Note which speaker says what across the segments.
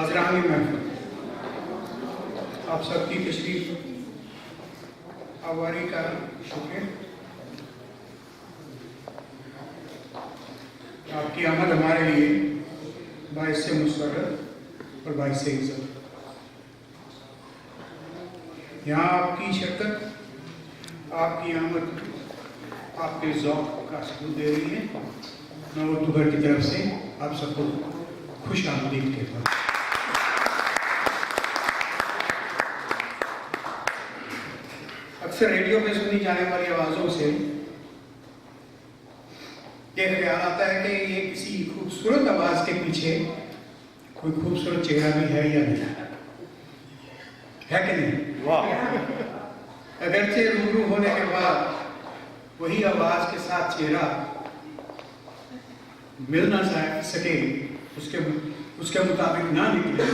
Speaker 1: हाज़रान महफ़िल, आप सबकी तशरीफ़ आवारी का शुक्रिया। आपकी आमद हमारे लिए बाइस से मुसर्रत और बाइस से इज़्ज़त। यहाँ आपकी शिरकत, आपकी आमद आपके ज़ौक़ का सबूत दे रही है। मैं उर्दू घर की तरफ से आप सबको खुश आमदीद कहता हूँ। अक्सर रेडियो पे सुनी जाने वाली आवाज़ों से ये ख्याल आता है कि ये किसी खूबसूरत आवाज़ के पीछे कोई खूबसूरत चेहरा भी है या नहीं, है कि नहीं?
Speaker 2: वाह!
Speaker 1: अगरचे रूबरू होने के बाद वही आवाज़ के साथ चेहरा मिल ना सके, उसके मुताबिक ना निकले,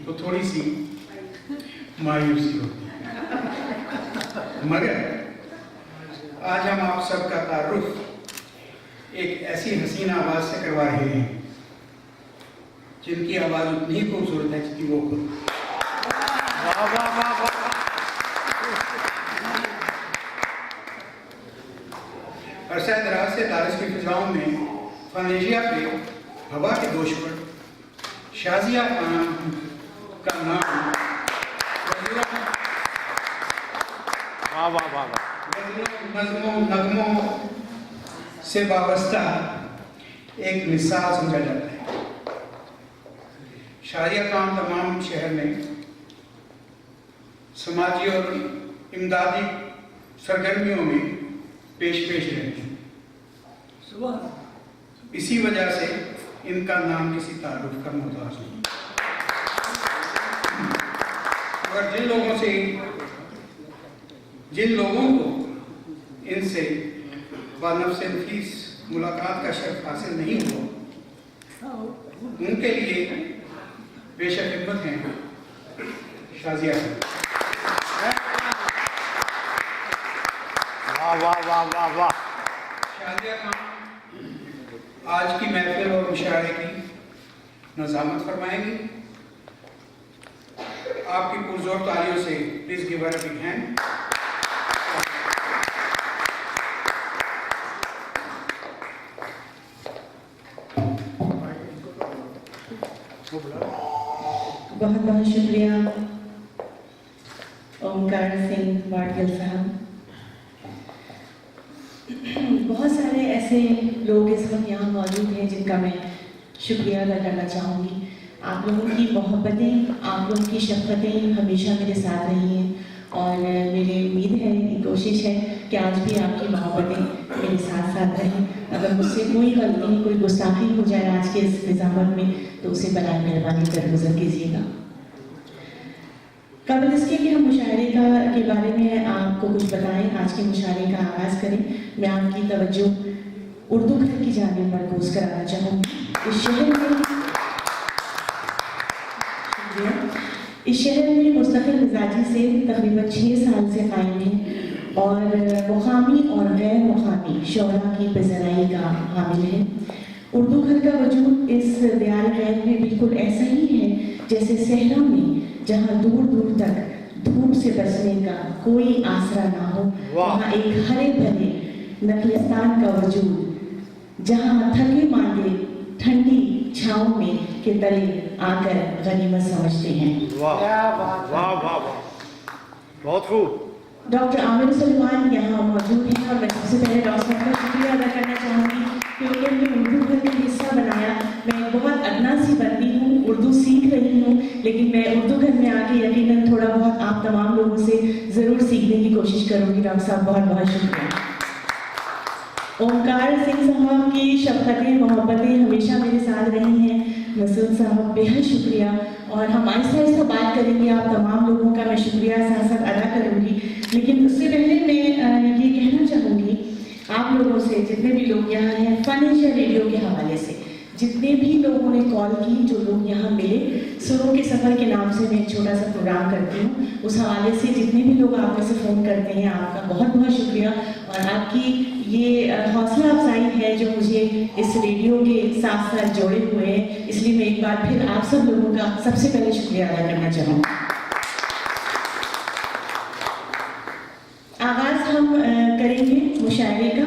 Speaker 1: तो थोड़ी सी मायूसी होती है। मगर आज हम आप सबका तारुफ एक ऐसी हसीन आवाज़ से करवा रहे हैं जिनकी आवाज़ उतनी खूबसूरत है जितनी वो खुद।
Speaker 2: वाह वाह वाह वाह!
Speaker 1: अरसा दराज से दारिस की फिजाओं में फनेजिया पे हवा के दोष पर शाजिया खान का नाम
Speaker 2: वाह वाह वाह!
Speaker 1: नज़्मों नगमों से वाबस्ता एक मिसाल समझा जाता है। शाजिया खान तमाम शहर में समाजी और इमदादी सरगर्मियों में पेश रहती हैं। इसी वजह से इनका नाम किसी तारुफ का मोहताज नहीं। और जिन लोगों को इनसे बानफ़्स नफीस मुलाकात का शर्फ हासिल नहीं हुआ, उनके लिए बेशक खिदमत हैं शाजिया।
Speaker 2: वाह वाह वाह वाह वाह!
Speaker 1: शाजिया खान आज की महफिल और मुशायरे की नज़ामत फरमाएंगी। आपकी पुरजोर तालियों से please give her a big hand.
Speaker 3: बहुत बहुत शुक्रिया ओमकार सिंह वाडगिल साहब। बहुत सारे ऐसे लोग इस वक्त यहाँ मौजूद हैं जिनका मैं शुक्रिया अदा करना चाहूँगी। आप लोगों की मोहब्बतें, आप लोगों की शफ़क़तें हमेशा मेरे साथ रही हैं और मेरी उम्मीद है, कोशिश है कि आज भी आपकी मोहब्बतें मेरे साथ साथ रहें। अगर मुझसे कोई गलती, कोई गुस्ताखी हो जाए आज के इस निज़ामत में, तो उसे बराए मेहरबानी कर गुज़र कीजिएगा। कबल इसके कि हम मुशायरे के बारे में आपको कुछ बताएं, आज के मुशायरे का आगाज़ करें, मैं आपकी तवज्जो उर्दू घर की जानिब मरकूज़ कराना चाहूँगी। इस शहर में मुस्तक़िल मिजाजी से तकरीबन 6 साल से कायम है और मुक़ामी और गैर मुक़ामी शोरा की पज़राई का हामिल है। उर्दू घर का वजूद इस दियार गैर में बिल्कुल ऐसा ही है जैसे सहरा में, जहाँ दूर दूर तक धूप से बचने का कोई आसरा ना हो, वहाँ एक हरे भरे नखलिस्तान का वजूद, जहाँ थके मांदे ठंडी छाँव में के तले आकर गनीमत समझते हैं।
Speaker 2: वाह वाह वाह वाह! बहुत खूब।
Speaker 3: डॉक्टर आमिर सलमान यहाँ मौजूद हैं और मैं सबसे पहले डॉक्टर साहब का शुक्रिया अदा करना चाहूँगी कि उन्होंने उर्दू घर का हिस्सा बनाया। मैं बहुत अदना सी बंदी हूँ, उर्दू सीख रही हूँ, लेकिन मैं उर्दू घर में आके यकीनन थोड़ा बहुत आप तमाम लोगों से ज़रूर सीखने की कोशिश करूँगी। डॉक्टर साहब बहुत बहुत शुक्रिया। ओमकार सिंह साहब की शफ़क़तें, मोहब्बतें हमेशा मेरे साथ रही हैं। मसूद साहब बेहद शुक्रिया। और हम आहिस्ता आहिस्ता बात करेंगे, आप तमाम लोगों का मैं शुक्रिया साथ साथ अदा करूँगी, लेकिन उससे पहले मैं ये कहना चाहूँगी आप लोगों से, जितने भी लोग यहाँ हैं, फनेजिया रेडियो के हवाले से जितने भी लोगों ने कॉल की, जो लोग यहाँ मिले, सुरों के सफ़र के नाम से मैं एक छोटा सा प्रोग्राम करती हूँ, उस हवाले से जितने भी लोग आप में से फ़ोन करते हैं, आपका बहुत बहुत शुक्रिया। और आपकी ये हौसला अफजाई है जो मुझे इस रेडियो के साथ साथ जोड़े हुए हैं, इसलिए मैं एक बार फिर आप सब लोगों का सबसे पहले शुक्रिया अदा करना चाहूँगी। आगाज हम करेंगे मुशायरे का।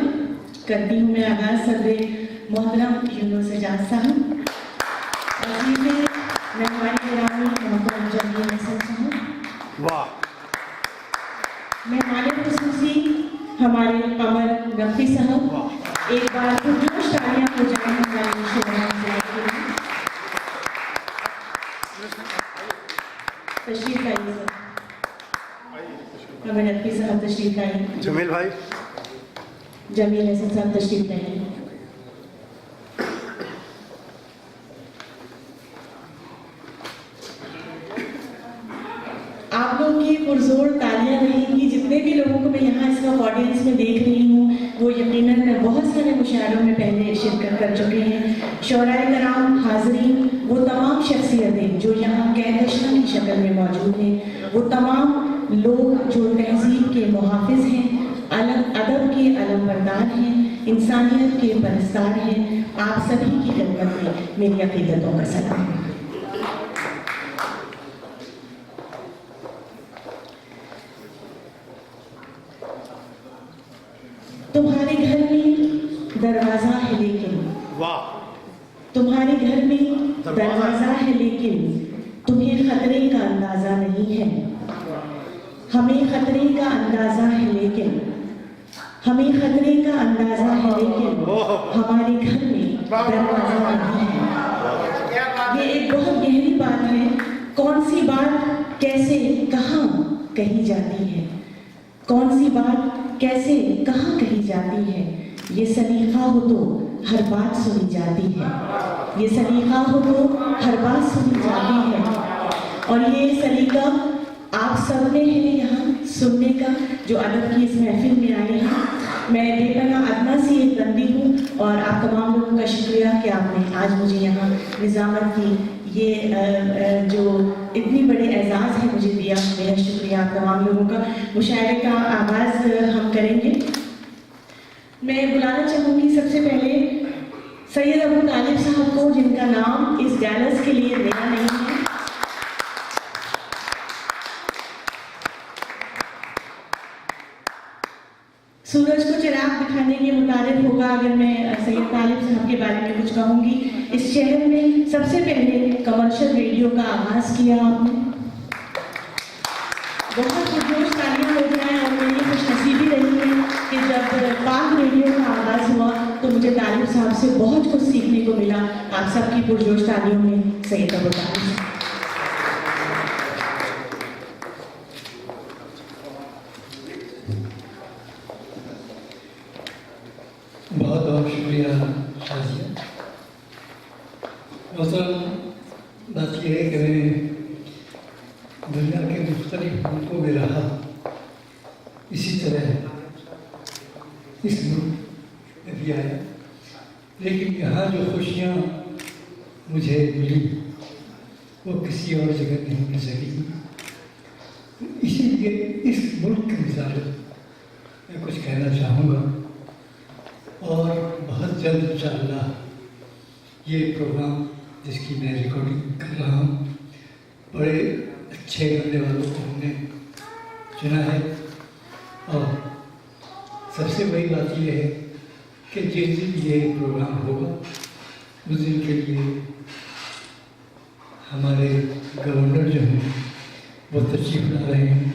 Speaker 3: करती हूँ मैं आगाज सदरे मोहतरम यूनुस एजाज साहब, मेहमान गिरामी मोहतरम जमील हसन साहब,
Speaker 2: वाह,
Speaker 3: मेहमान खुसूसी हमारे कमर रफी साहब। एक बार पुरजोश तालियां हो जाए हमारे शोरा के लिए। तशरीफ लाइए सर, कमर रफी साहब तशरीफ लाइए।
Speaker 2: जमील भाई,
Speaker 3: जमील हसन साहब तशरीफ लाइए। आप लोग की पुरजोर तालियां रहेंगी। जितने भी लोगों को मैं यहाँ इस वक्त ऑडियंस में देख रही हूँ वो यकीनन बहुत सारे मुशायरों में पहले शिरकत कर चुके हैं। शोराए कराम, हाज़रीन, वो तमाम शख्सियतें जो यहाँ कहकशा की शक्ल में मौजूद हैं, वो तमाम लोग जो तहजीब के मुहाफिज हैं, अदब के अलमबरदार हैं, इंसानियत के परस्तार हैं, आप सभी की खिदमत में मेरी अकीदतों का सलाम। तुम्हारे घर में दरवाजा है लेकिन,
Speaker 2: वाह,
Speaker 3: तुम्हारे घर में दरवाजा है लेकिन तुम्हें खतरे का अंदाजा नहीं है। हमें खतरे का अंदाजा है लेकिन, हमें खतरे का अंदाजा है लेकिन हमारे घर में दरवाजा नहीं है। ये एक बहुत गहरी बात है। कौन सी बात कैसे कहाँ कही जाती है, कौन सी बात कैसे कहाँ कही जाती है, ये सलीका हो तो हर बात सुनी जाती है। ये सलीका हो तो हर बात सुनी जाती है। और ये सलीका आप सब ने है यहाँ सुनने का, जो अदब की इस महफिल में आए हैं। मैं बेपनाह अदना सी एक बंदी हूँ और आप तमाम लोगों का शुक्रिया कि आपने आज मुझे यहाँ निज़ामत की ये जो इतनी बड़े एजाज़ है मुझे दिया। मेरा शुक्रिया आप तमाम लोगों का। मुशायरे का आगाज़ हम करेंगे। मैं बुलाना चाहूँगी सबसे पहले सैयद अबू तालिब साहब को, जिनका नाम इस गैलस के लिए नया नहीं है। सूरज को चिराग दिखाने के मुताबिक होगा अगर मैं सैयद तालिब साहब के बारे में कुछ कहूँगी। इस शहर में सबसे पहले कमर्शियल रेडियो का आगाज़ किया आपने। बहुत पुरजोश तालियां हो जाए। और मेरी खुशनसीबी रही है कि जब पाक रेडियो का आगाज़ हुआ तो मुझे तालिब साहब से बहुत कुछ सीखने को मिला। आप सबकी पुरजोश तालियों में सैयद अबू तालिब साहब।
Speaker 4: बहुत बहुत शुक्रिया शाजिया। बात यह है कि मैं दुनिया के मुख्तलिफ मुल्कों में रहा, इसी तरह इस मुल्क में भी आया, लेकिन यहाँ जो खुशियाँ मुझे मिली वो किसी और जगह नहीं मिल सकी। इसीलिए इस मुल्क के मिसाल मैं कुछ कहना चाहूँगा और बहुत जल्द इंशाअल्लाह ये प्रोग्राम जिसकी मैं रिकॉर्डिंग कर रहा हूँ, बड़े अच्छे गाने वालों को हमने चुना है। और सबसे बड़ी बात यह है कि जिस दिन ये प्रोग्राम होगा उस दिन के लिए हमारे गवर्नर जो हैं वो तशरीफ ला रहे हैं।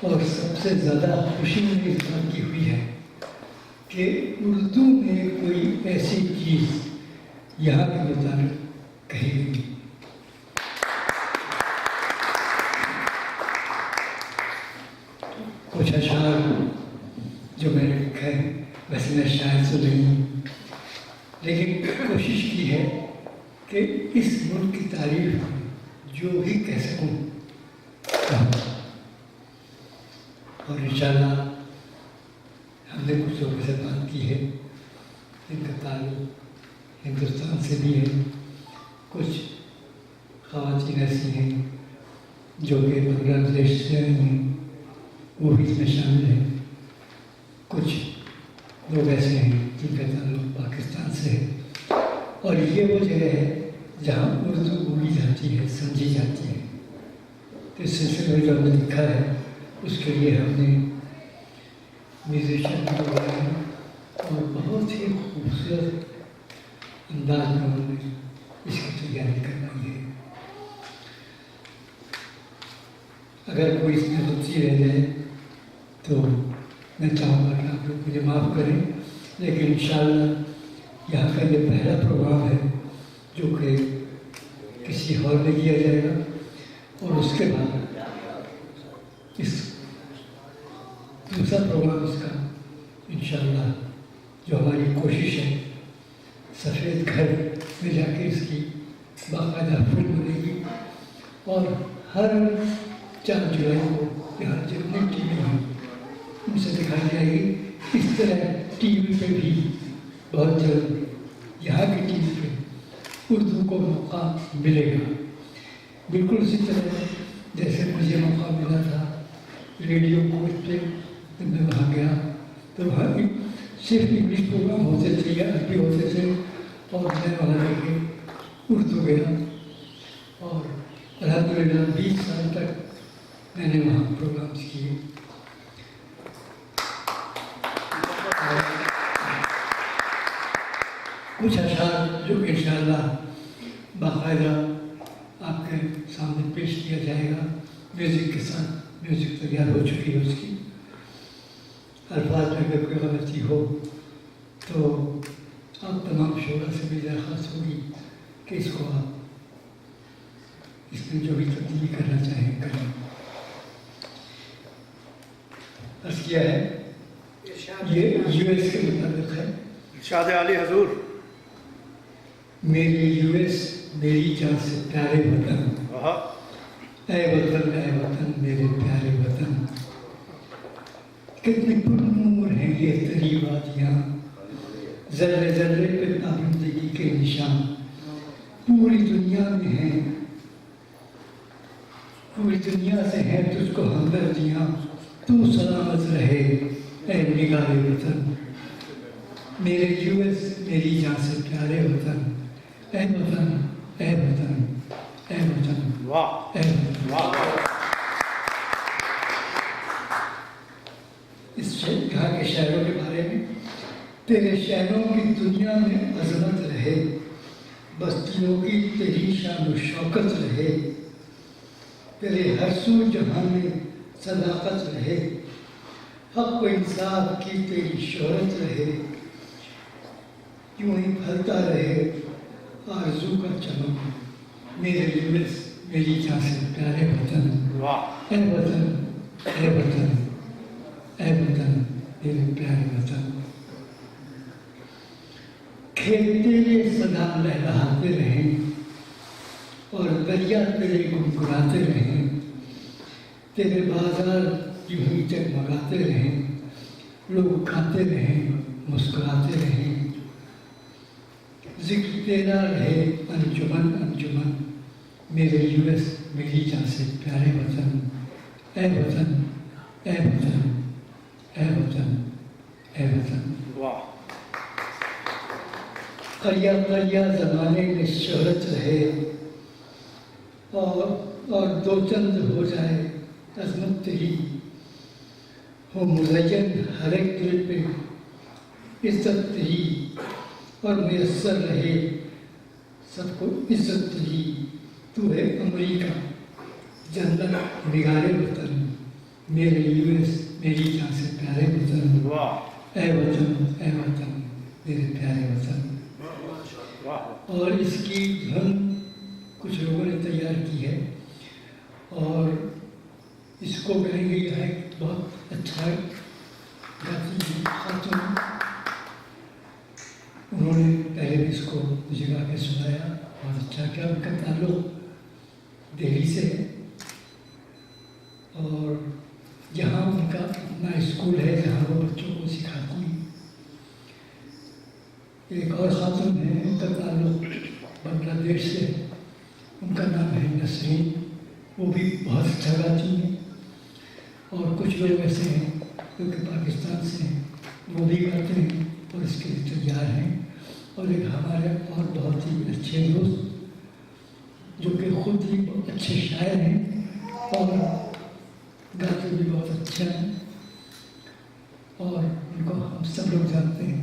Speaker 4: और सबसे ज़्यादा खुशी मुझे इस बात की हुई है कि उर्दू में कोई ऐसी चीज़ यहाँ के मुताबिक कही गई। कुछ अशार जो मैंने लिखा है वैसे मैं शायद से नहीं हूँ, लेकिन कोशिश की है कि इस मुल्क की तारीफ जो भी कह सकूँ कहूँ। और इंशाअल्लाह हमने कुछ लोगों से बात की है, इनका ताल्लुक हिंदुस्तान से भी है। कुछ ख़वातीन ऐसी हैं जो कि बांग्लादेश से हैं, वो भी इसमें शामिल हैं। कुछ लोग ऐसे हैं जिनका ताल्लुक पाकिस्तान से है और ये वो जगह है जहाँ उर्दू बोली जाती है, समझी जाती है। तो इस सिलसिले में जो हमने लिखा है उसके लिए हमने म्यूजिशियन भी बुलाया है और बहुत ही खूबसूरत अंदाज में उन्होंने इसकी तैयारी करवाई है। अगर कोई इसमें रुचि रह जाए तो मैं चाहूँगा कि आप लोग मुझे माफ़ करें, लेकिन इंशाअल्लाह यहाँ का ये पहला प्रोग्राम है जो कि किसी हॉल में किया जाएगा और उसके बाद इस दूसरा प्रोग्राम इसका इंशाअल्लाह जो हमारी कोशिश है सफ़ेद घर में जाके इसकी बाकायदा फिल्म बनेगी और हर 4 जुलाई को यहाँ जितने टीवी हैं उनसे दिखाई जाएगी। इस तरह टीवी पे भी बहुत जल्द यहाँ की टीवी पे उर्दू को मौका मिलेगा। बिल्कुल उसी तरह जैसे मुझे मौका मिला था रेडियो को पे जब मैं वहाँ गया तो वहाँ भी सिर्फ इंग्लिश प्रोग्राम होते थे या अरबी होते थे और मैं वहाँ जाके उर्दू गया और अल्हम्दुलिल्लाह 20 साल तक मैंने वहाँ प्रोग्राम्स किए। कुछ अशार जो कि इंशाअल्लाह बाकायदा आपके सामने पेश किया जाएगा म्यूज़िक के साथ। म्यूज़िक तैयार हो चुकी है उसकी। अल्फाज में अगर कोई गलती हो तो आप तमाम शोरा से भी दरख्वास्त होगी कि इसको आप इसमें जो भी तब्दीली करना चाहें करें। अर्ज़ किया है ये यूएस के मुताबिक है।
Speaker 2: इरशाद आली हजूर।
Speaker 4: मेरे यूएस मेरी जान से प्यारे वतन, ऐ वतन मेरे प्यारे वतन, कितनी पुरनूर हैं ये तेरी वादियाँ, ज़र्रे ज़र्रे पे ताबंदगी के निशान पूरी दुनिया में हैं, पूरी दुनिया से हैं तुझको हमदर्दियाँ, तू सलामत रहे ऐ निगाहे वतन। मेरे यूएस मेरी जान से प्यारे वतन, ऐ वतन ऐ वतन ऐ वतन
Speaker 2: वाह
Speaker 4: ऐ वतन।
Speaker 2: वाह।
Speaker 4: इस यहाँ के शहरों के बारे में, तेरे शहरों की दुनिया में अजमत रहे, बस्तियों की तेरी शान शौकत रहे, तेरे हर सू जहां में सदाकत रहे, हक व इंसाफ की तेरी शोहरत रहे, यूं ही फलता रहे आरज़ू का चमन। मेरे यूएस मेरी जान से प्यारे वतन,
Speaker 2: वाह।
Speaker 4: ऐ वतन ऐ वतन ऐ वतन मेरे प्यारे वतन। खेत तेरे सदा लहलहाते रहें और दरिया तेरे गुनगुनाते रहें, तेरे बाजार यूं ही जगमगाते रहें, लोग खाते रहें मुस्कुराते रहें, जिक्र तेरा रहे अंजुमन अंजुमन। मेरे यूएस मेरी जान से प्यारे वतन, ऐ वतन ऐ वतन ऐ वतन ऐ वतन।
Speaker 2: वाह।
Speaker 4: करिया करिया ज़माने में शोहरत रहे और दो चंद हो जाए अज़मत तेरी, हो मुज़य्यन हर एक दिल पे इज्जत तेरी, और मुयस्सर रहे सबको इज्जत तेरी। तू है अमेरिका जन्नत निगारे वतन, मेरे यूएस मेरी जान से प्यारे वतन,
Speaker 2: वाह।
Speaker 4: ऐ वतन ऐ वतन मेरे प्यारे वतन।
Speaker 2: वाह।
Speaker 4: और इसकी धुन कुछ लोगों ने तैयार की है और इसको गाएंगे। यह एक बहुत अच्छा गाती खातून, उन्होंने पहले भी इसको मुझे गा के सुनाया, बहुत अच्छा किया। उनका ताल्लुक दिल्ली से है और यहाँ उनका अपना स्कूल है जहाँ वो बच्चों को सिखाती हैं। एक और खातून है, उनका ताल्लुक बांग्लादेश से है, उनका नाम है नसरीन, वो भी बहुत अच्छा गाती हैं। और कुछ लोग ऐसे हैं जो कि पाकिस्तान से हैं, वो भी करते हैं और इसके लिए तैयार हैं। और एक हमारे और बहुत ही अच्छे दोस्त जो कि खुद ही बहुत अच्छे शायर हैं और गाते भी बहुत अच्छा हैं और उनको हम सब लोग जानते हैं,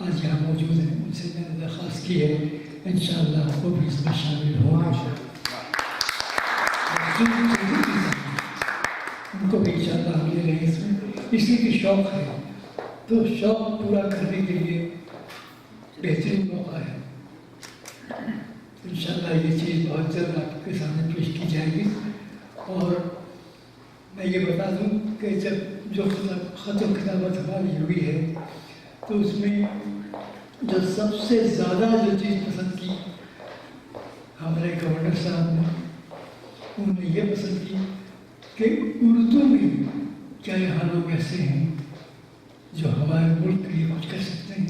Speaker 4: आज यहाँ मौजूद हैं। उनसे मैंने दरख्वास्त की है इंशाअल्लाह वो भी इसमें शामिल होंगे, उनको भी इंशाअल्लाह हम ले रहे हैं इसमें। इसी की शौक़ है तो शौक़ पूरा करने के लिए बेहतरीन मौका है। इंशाअल्लाह ये चीज़ बहुत जल्द आपके सामने पेश की जाएगी। और मैं ये बता दूं कि जब जो ख़त्म किताबत हमारी हुई है तो उसमें जो सबसे ज़्यादा जो चीज़ पसंद की हमारे गवर्नर साहब ने, उन्होंने ये पसंद की कि उर्दू में क्या यहाँ लोग ऐसे हैं जो हमारे मुल्क के लिए कुछ कर सकते हैं।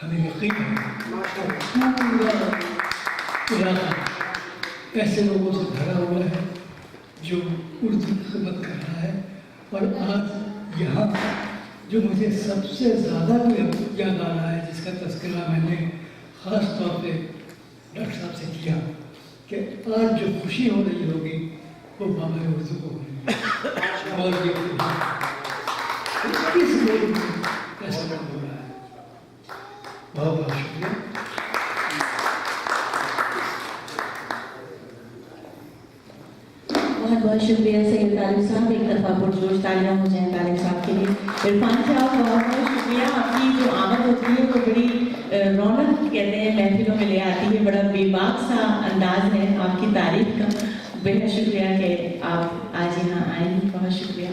Speaker 4: हमें यकीन है पूरा इलाका ऐसे लोगों से भरा हुआ है जो उर्दू की खिदमत कर रहा है। और आज यहाँ जो मुझे सबसे ज़्यादा याद आ रहा है, जिसका तज़किरा मैंने ख़ास तौर पे डॉक्टर साहब से किया कि आज जो खुशी हो रही होगी वो बाबा उर्दू को हो रही है। और ये किस लोग ऐसा हो रहा है। बहुत बहुत शुक्रिया।
Speaker 3: बहुत बहुत शुक्रिया सैयद तालिब साहब। एक तरफा पुरजोश तालियां हो जाएं तालिब साहब के लिए। इरफान साहब बहुत बहुत शुक्रिया। आपकी जो आमद होती है वो बड़ी रौनक कहते हैं महफिलों में ले आती है, बड़ा बेबाक सा अंदाज है आपकी तारीफ का। बेहद शुक्रिया कि आप आज यहाँ आए, बहुत शुक्रिया।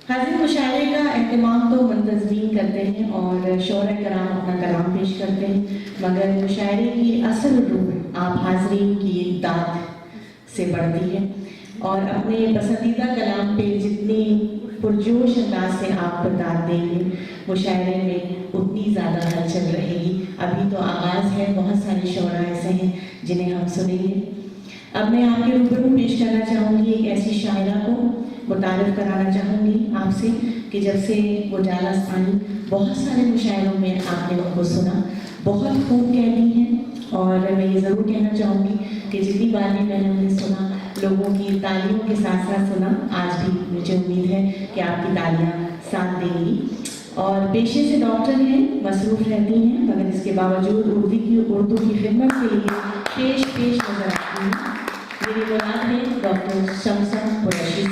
Speaker 3: हाज़िर मुशायरे का एहतमाम तो मुंतज़मीन करते हैं और शोरा कराम अपना कलाम पेश करते हैं, मगर मुशायरे की असल रूह आप हाज़रीन की दाद से बढ़ती है। और अपने पसंदीदा कलाम पे जितनी पुरजोश अंदाज से आप बता देंगे मुशायरे में उतनी ज़्यादा हलचल रहेगी। अभी तो आगाज़ है, बहुत सारे शोरा ऐसे हैं जिन्हें हम सुनेंगे। अब मैं आपके रूबरू पेश करना चाहूँगी एक ऐसी शायरा को, मुतारिफ कराना चाहूँगी आपसे कि जब से वो जालस आई बहुत सारे मुशायरों में आपने उनको सुना, बहुत खूब कहती हैं। और मैं ये ज़रूर कहना चाहूँगी कि जितनी बार भी मैंने उन्हें सुना, लोगों की तालियों के साथ साथ सुना, आज भी मुझे उम्मीद है कि आपकी तालियाँ साथ देंगी। और पेशे से डॉक्टर हैं, मसरूफ़ रहती हैं, मगर इसके बावजूद उर्दू की खिदमत के लिए पेश नजर आती हैं। मेरी मुराद है डॉक्टर शमसा कुरैशी से।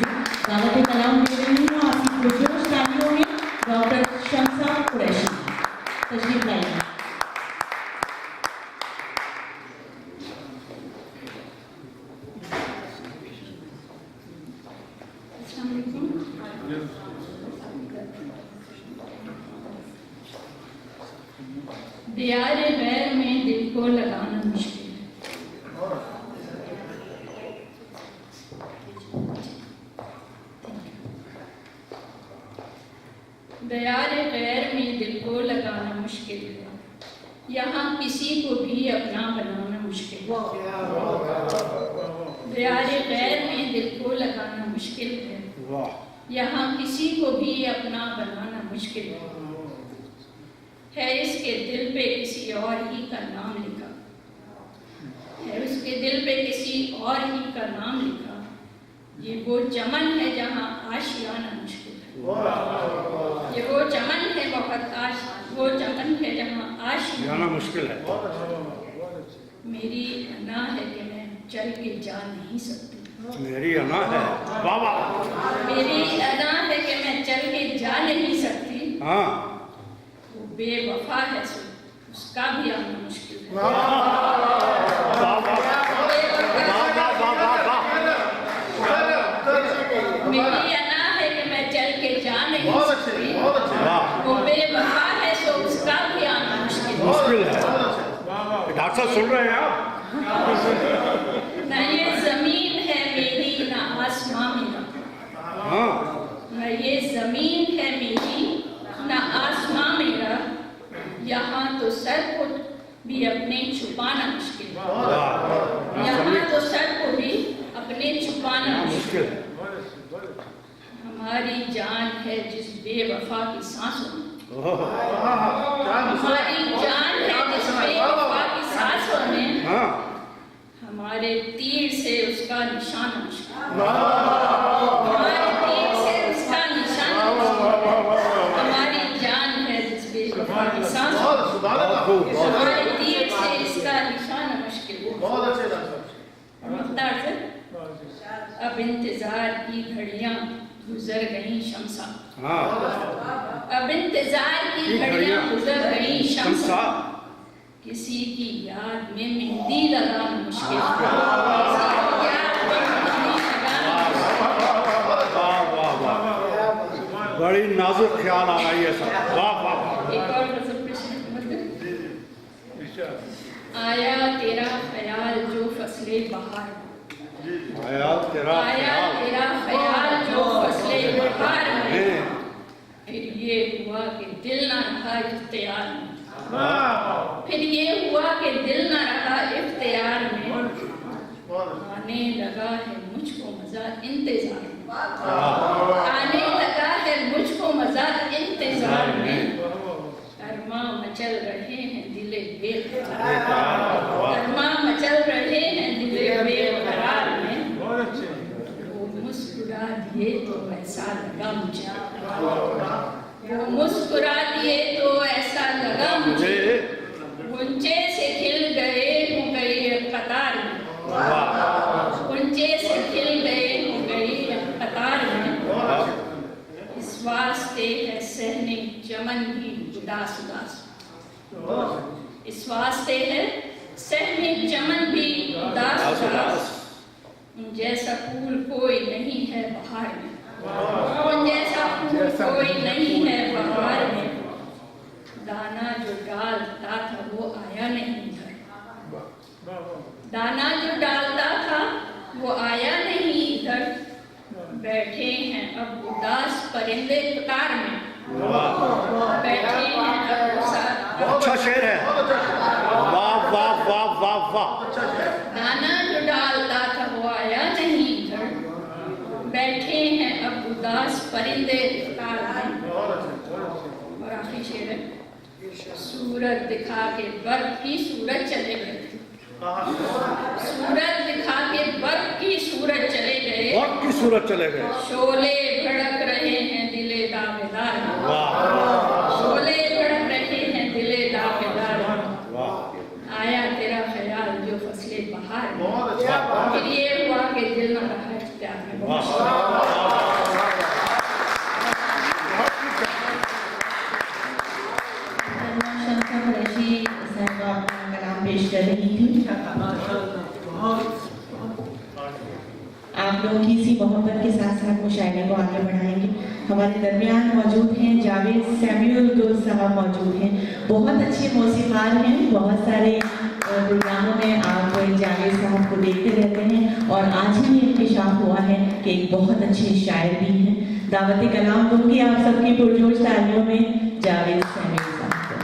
Speaker 3: दावत कलाम दे रही हूँ आपकी पुरजोश तालियों में डॉक्टर शमसा कुरैशी, तशरीफ लाइए।
Speaker 5: दियारे गैर में दिल को लगाना मुश्किल है। दियारे गैर में दिल को लगाना मुश्किल है, यहाँ किसी को भी अपना बनाना मुश्किल है। दियारे गैर में दिल को लगाना मुश्किल है, यहाँ किसी को भी अपना बनाना मुश्किल है इसके दिल पे किसी और ही का नाम लिखा, है उसके दिल पे किसी और ही का नाम लिखा। ये वो चमन है जहाँ आशियाना मुश्किल है। ये वो चमन है वो चमन है जहाँ आशियाना
Speaker 2: मुश्किल है।
Speaker 5: मेरी अना है कि मैं चल के जा नहीं सकती।
Speaker 2: मेरी अना है, बाबा
Speaker 5: मेरी अना है कि मैं चल के जा नहीं सकती।
Speaker 2: हाँ,
Speaker 5: वो बेवफा है सो उसका भी आना मुश्किल है। मेरी अना है कि मैं चल के जा नहीं सकती। वो बेवफा है सो उसका भी आना मुश्किल है।
Speaker 2: डॉक्टर साहब सुन रहे हैं आप?
Speaker 5: न ये जमीन है मेरी न आसमां मेरा, न ये जमीन है मेरी न आसमां मेरा, यहाँ तो सर को भी अपने छुपाना मुश्किल है। यहाँ तो सर को भी अपने छुपाना मुश्किल है। हमारी जान है जिस बेवफा की सांसों में,
Speaker 2: ओह,
Speaker 5: हमारी जान है जिस बेवफा की सांसों में,
Speaker 2: हाँ,
Speaker 5: हमारे तीर से उसका निशान मुश्किल, हमारे तीर से उसका निशान मुश्किल, हमारी जान है जिस बेवफा की सांसों में,
Speaker 2: बहुत खूब, बहुत
Speaker 5: हमारे तीर से इसका निशान मुश्किल। मुख्तार से अब इंतजार की घड़ियां गुजर गई शमसा,
Speaker 2: हाँ,
Speaker 5: अब इंतजार की घड़ियां गुजर गई शमसा,
Speaker 2: शमसा,
Speaker 5: किसी की याद में मेहंदी लगाना मुश्किल, किसी की याद में मेहंदी लगाना
Speaker 2: वाह वाह वाह, बड़ी नाजुक ख्याल आ रही है सब, वाह वाह वाह,
Speaker 5: मुश्किल। एक और गज़ल पेश है। आया तेरा ख्याल जो फसले बहार,
Speaker 2: आया तेरा
Speaker 5: आया
Speaker 2: ख्याल
Speaker 5: तेरा ख्याल जो फसले बहार में,
Speaker 2: है,
Speaker 5: फिर ये हुआ कि दिल ना रहा इख्तियार में,
Speaker 2: वाह,
Speaker 5: फिर ये हुआ कि दिल ना रहा इख्तियार में, आने लगा है मुझको मजा इंतजार में, आने लगा है मुझको मजा इंतजार में, अरमा मचल रहे हैं दिले बेकरार, अरमा मचल रहे हैं दिले बेकरार में, वो मुस्कुरा दिए तो ऐसा लगा मुझे, वो मुस्कुरा दिए तो ऐसा लगा मुझे, गुंचे से खिल गए हो गई कतार में, गुंचे से खिल गए हो गई कतार में, इस वास्ते है सहने चमन भी उदास उदास, इस वास्ते है सहने चमन भी उदास उदास, उन जैसा फूल कोई नहीं है बहार में, उन जैसा फूल कोई नहीं है बहार में, दाना जो डालता था वो आया नहीं इधर, दाना जो डालता था वो आया नहीं इधर, बैठे हैं अब उदास परिंदे कतार में, बैठे हैं अब
Speaker 2: अच्छा शेर है, वाह वाह वाह वाह वाह,
Speaker 5: दाना जो डालता था वो आया नहीं इधर, बैठे हैं अब उदास परिंदे कतार में। और आखिरी शेर है। सूरत दिखा के बर्फ की सूरत चले गए, सूरत दिखा के बर्फ की सूरत चले गए,
Speaker 2: बहुत की सूरत चले गए,
Speaker 5: शोले भड़क रहे हैं दिले दावेदार में,
Speaker 2: वाह
Speaker 5: शोले भड़क रहे हैं दिले दावेदार में,
Speaker 2: वाह,
Speaker 5: आया तेरा ख्याल जो फसले बहार में, फिर ये हुआ कि दिल न रहा इख्तियार में।
Speaker 2: वाह,
Speaker 3: शमसा कुरैशी साहिबा अपना कलाम पेश कर रही थी। आप लोगों की इसी मोहब्बत के साथ साथ मुशायरे को आगे बढ़ाएंगे। हमारे दरमियान मौजूद हैं जावेद सैमुअल दोस्त साहब मौजूद हैं, बहुत अच्छे मौसीकार हैं, बहुत सारे प्रोग्रामों में आप जावेद साहब को देखते रहते हैं और आज ही इंकशाफ हुआ है कि एक बहुत अच्छे शायर भी हैं। दावत कलाम दूंगी आप सबकी पुरजोश तालियों में जावेद सैमुअल साहब को।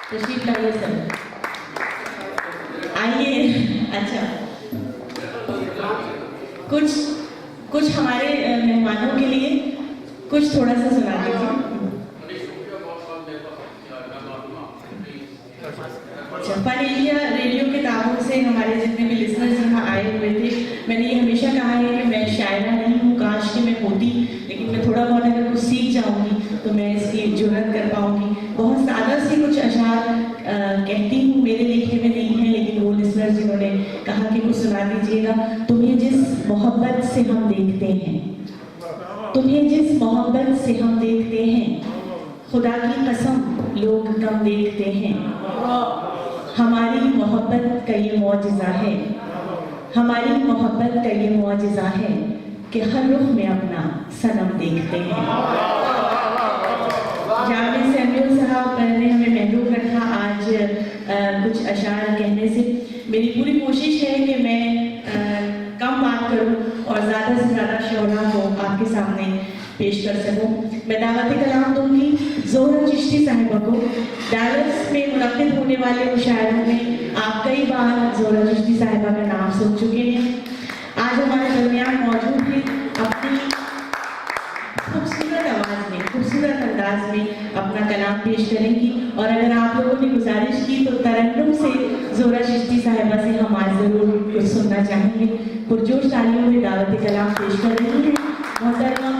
Speaker 3: तशरीफ लाइए सर, आइए। अच्छा, कुछ हमारे मेहमानों के लिए कुछ थोड़ा सा सुना दीजिए। फन इंडिया रेडियो के ताबून से हमारे जितने भी लिसनर्स यहाँ आए हुए थे, मैंने ये हमेशा कहा है कि मैं शायरा नहीं हूँ, काश कि मैं होती, लेकिन मैं थोड़ा बहुत अगर कुछ सीख जाऊँगी तो मैं इसकी जुर्रत कर पाऊँगी। बहुत सादा से कुछ अशार कहती हूँ, मेरे लिखे में नहीं है, लेकिन वो लिसनर्स जिन्होंने कहा कि कुछ सुना दीजिएगा। तुम्हें जिस मोहब्बत से हम देखते हैं, तुम्हें जिस मोहब्बत से हम देखते हैं, खुदा की कसम लोग कम देखते हैं। हमारी मोहब्बत का ये मौजिज़ा है, हमारी मोहब्बत का ये मौजिज़ा है कि हर रुख में अपना सनम देखते हैं। जावेद सैमुअल साहब ने हमें महरूम रखा आज कुछ अशार कहने से। मेरी पूरी कोशिश है कि मैं कम बात करूं और ज़्यादा से ज़्यादा शोरा को आपके सामने पेश कर सकूं। मैं दावत कलाम दूंगी ज़ोहरा चिश्ती साहिबा को। डैलस में मुनक़िद होने वाले मुशायरों में आप कई बार ज़ोहरा चिश्ती साहिबा का नाम सुन चुके हैं। आज हमारे दरमियान मौजूद हैं अपनी खूबसूरत आवाज़ में, अंदाज में अपना कलाम पेश करेंगी। और अगर आप लोगों ने गुजारिश की तो तरन्नुम से ज़ोरा चिश्ती साहिबा से हम आज ज़रूर कुछ सुनना चाहेंगे। पुरजोश तालियों में दावत कलाम पेश कर रही हैं मोहतरमा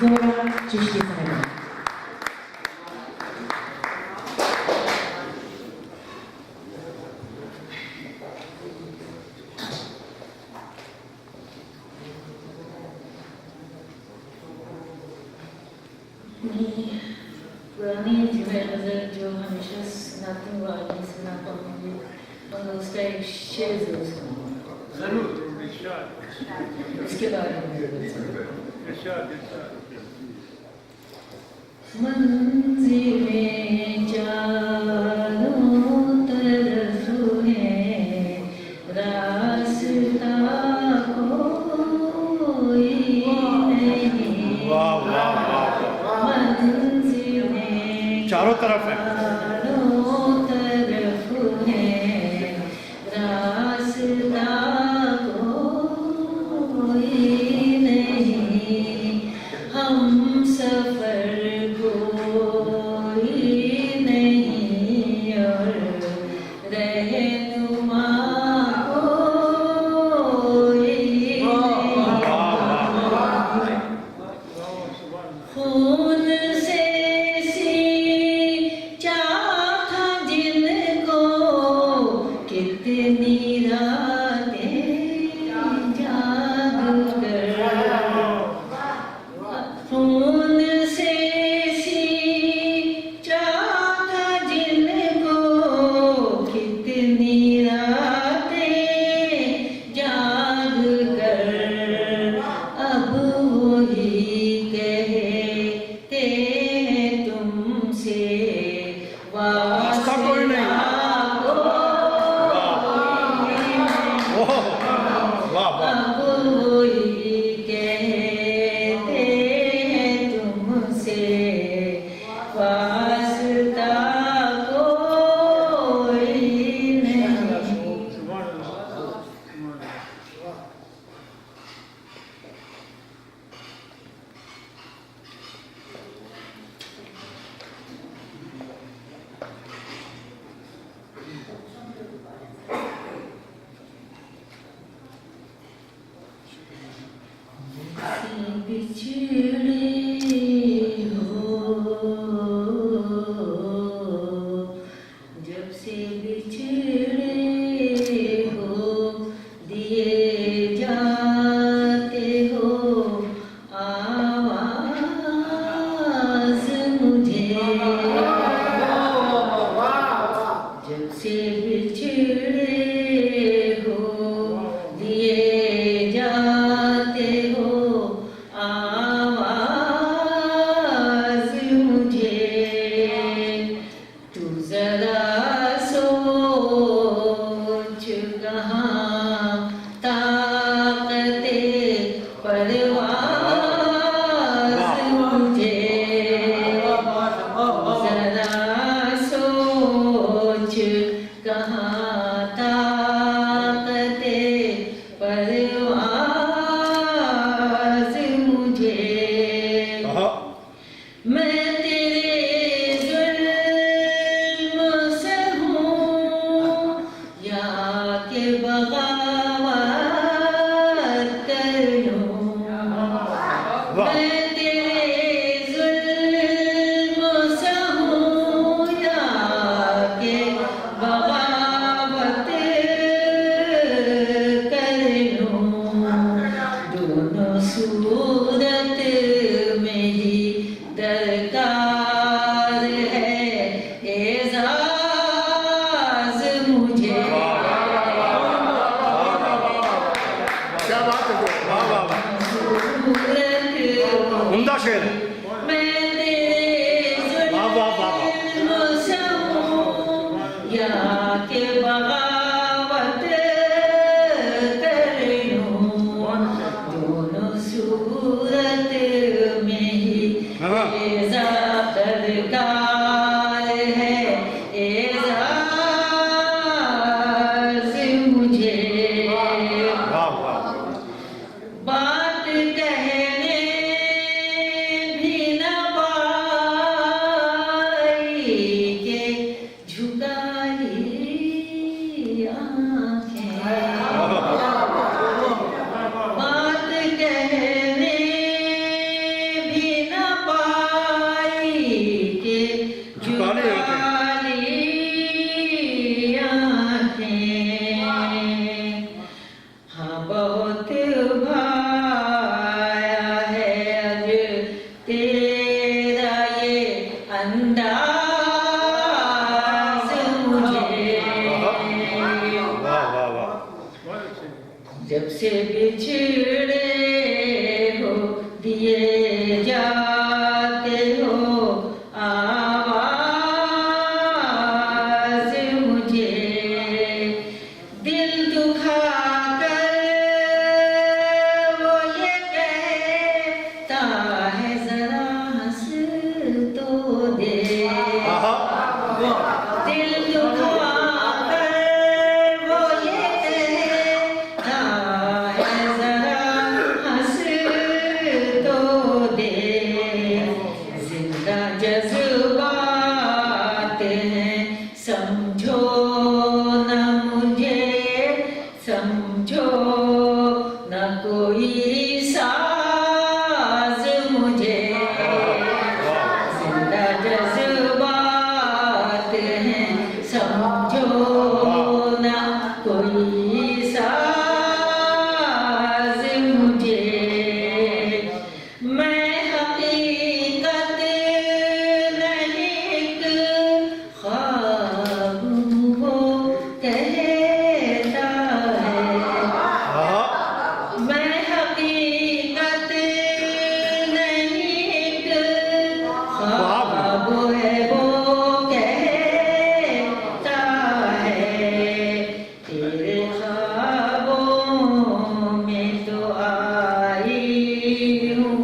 Speaker 3: ज़ोरा चिश्ती साहिबा।
Speaker 6: पुरानी जिम्में गज़ल जो हमेशा सुनाती हूँ आज नहीं सुना पाऊँगी और उसका एक शेर ज़रूर सुनाऊँगा।
Speaker 2: जरूर इरशाद
Speaker 6: इसके बारे में
Speaker 2: इरशाद
Speaker 6: मंज़िलें चारों तरफ हैं, रास्ता कोई नहीं।
Speaker 2: वाह वाह वाह,
Speaker 6: मंज़िलें
Speaker 2: चारों तरफ है।
Speaker 6: चारों तरफ हैं, रास्ता कोई नहीं। हम सफर कोई नहीं और रहनुमा कोई नहीं। खून से सींचा था जिनको कितनी रातें जाग कर। खून से सींचा था जिनको कितनी रातें जाग कर। अब वही कहते हैं तुमसे
Speaker 2: रास्ता कोई नहीं। ओह, वाह वाह,
Speaker 6: अब वही कहते हैं तुमसे वास्ता कोई नहीं।
Speaker 2: सुभान अल्लाह।
Speaker 6: बिछड़े हो जब से बिछड़े हो, दिए जाते हो आवाज़ मुझे। जब से बिछड़े हो, दिए जाते हो आवाज़ मुझे। तू ज़रा सोच कहाँ ताक़ते परवाज़ मुझे। ज़रा सोच कहाँ ताक़ते परवाज़ मुझे।
Speaker 2: कहा
Speaker 6: मैं तेरे ज़ुल्म से हूँ या के बगावत कर लूँ।
Speaker 2: वाह,
Speaker 6: मैं तेरे ज़ुल्म से हूँ या के बगावत कर लूँ। दोनों सूरत में ही दरकार है एजाज़ मुझे।
Speaker 2: क्या बात है, वाह वाह वाह,
Speaker 6: सूरत
Speaker 2: उम्दा शेर है।
Speaker 6: मैं तेरे
Speaker 2: वाह वाह वाह वाह,
Speaker 6: ज़ुल्म से हूँ या के बगावत कर लूँ। दोनों सूरत में ही
Speaker 2: हाँ।
Speaker 6: एज़ा दरकार है एज़ाज़ मुझे।
Speaker 2: वाह वाह,
Speaker 6: बात कहने भी न बात है, हाँ बहुत भाया है अज तेरा ये अंदाज मुझे।
Speaker 2: वाह वाह वाह।
Speaker 6: जब से बिछड़े हो दिए जाते हो आवाज मुझे, दिल दुखा कर वो ये कहता है जरा हंस तो दे। दिल दुखा कर वो ये कहता है जरा हंस तो दे। जिंदा जज्बात हैं समझो न मुझे, समझो न कोई साज मुझे। जिंदा जज्बात हैं समझो न कोई साज मुझे। मैं हकीकत नहीं एक ख्वाब वो कहता है। मैं हकीकत नहीं एक ख्वाब है वो कहता है। तेरे ख्वाबों में तो आई हूँ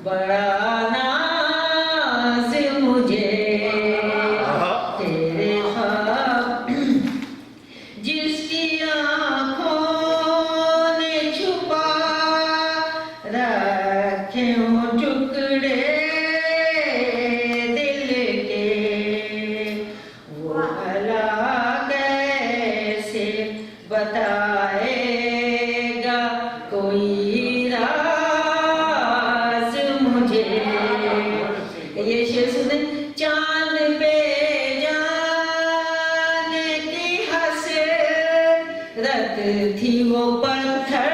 Speaker 6: बड़ा नाज मुझे। तेरे ख्वाब जिसकी आँखों ने छुपा रखे हों टुकड़े दिल के, वो भला कैसे बताएगा कोई राज मुझे। ये शेर सुने। चांद पे जाने की हसरत थी वो पत्थर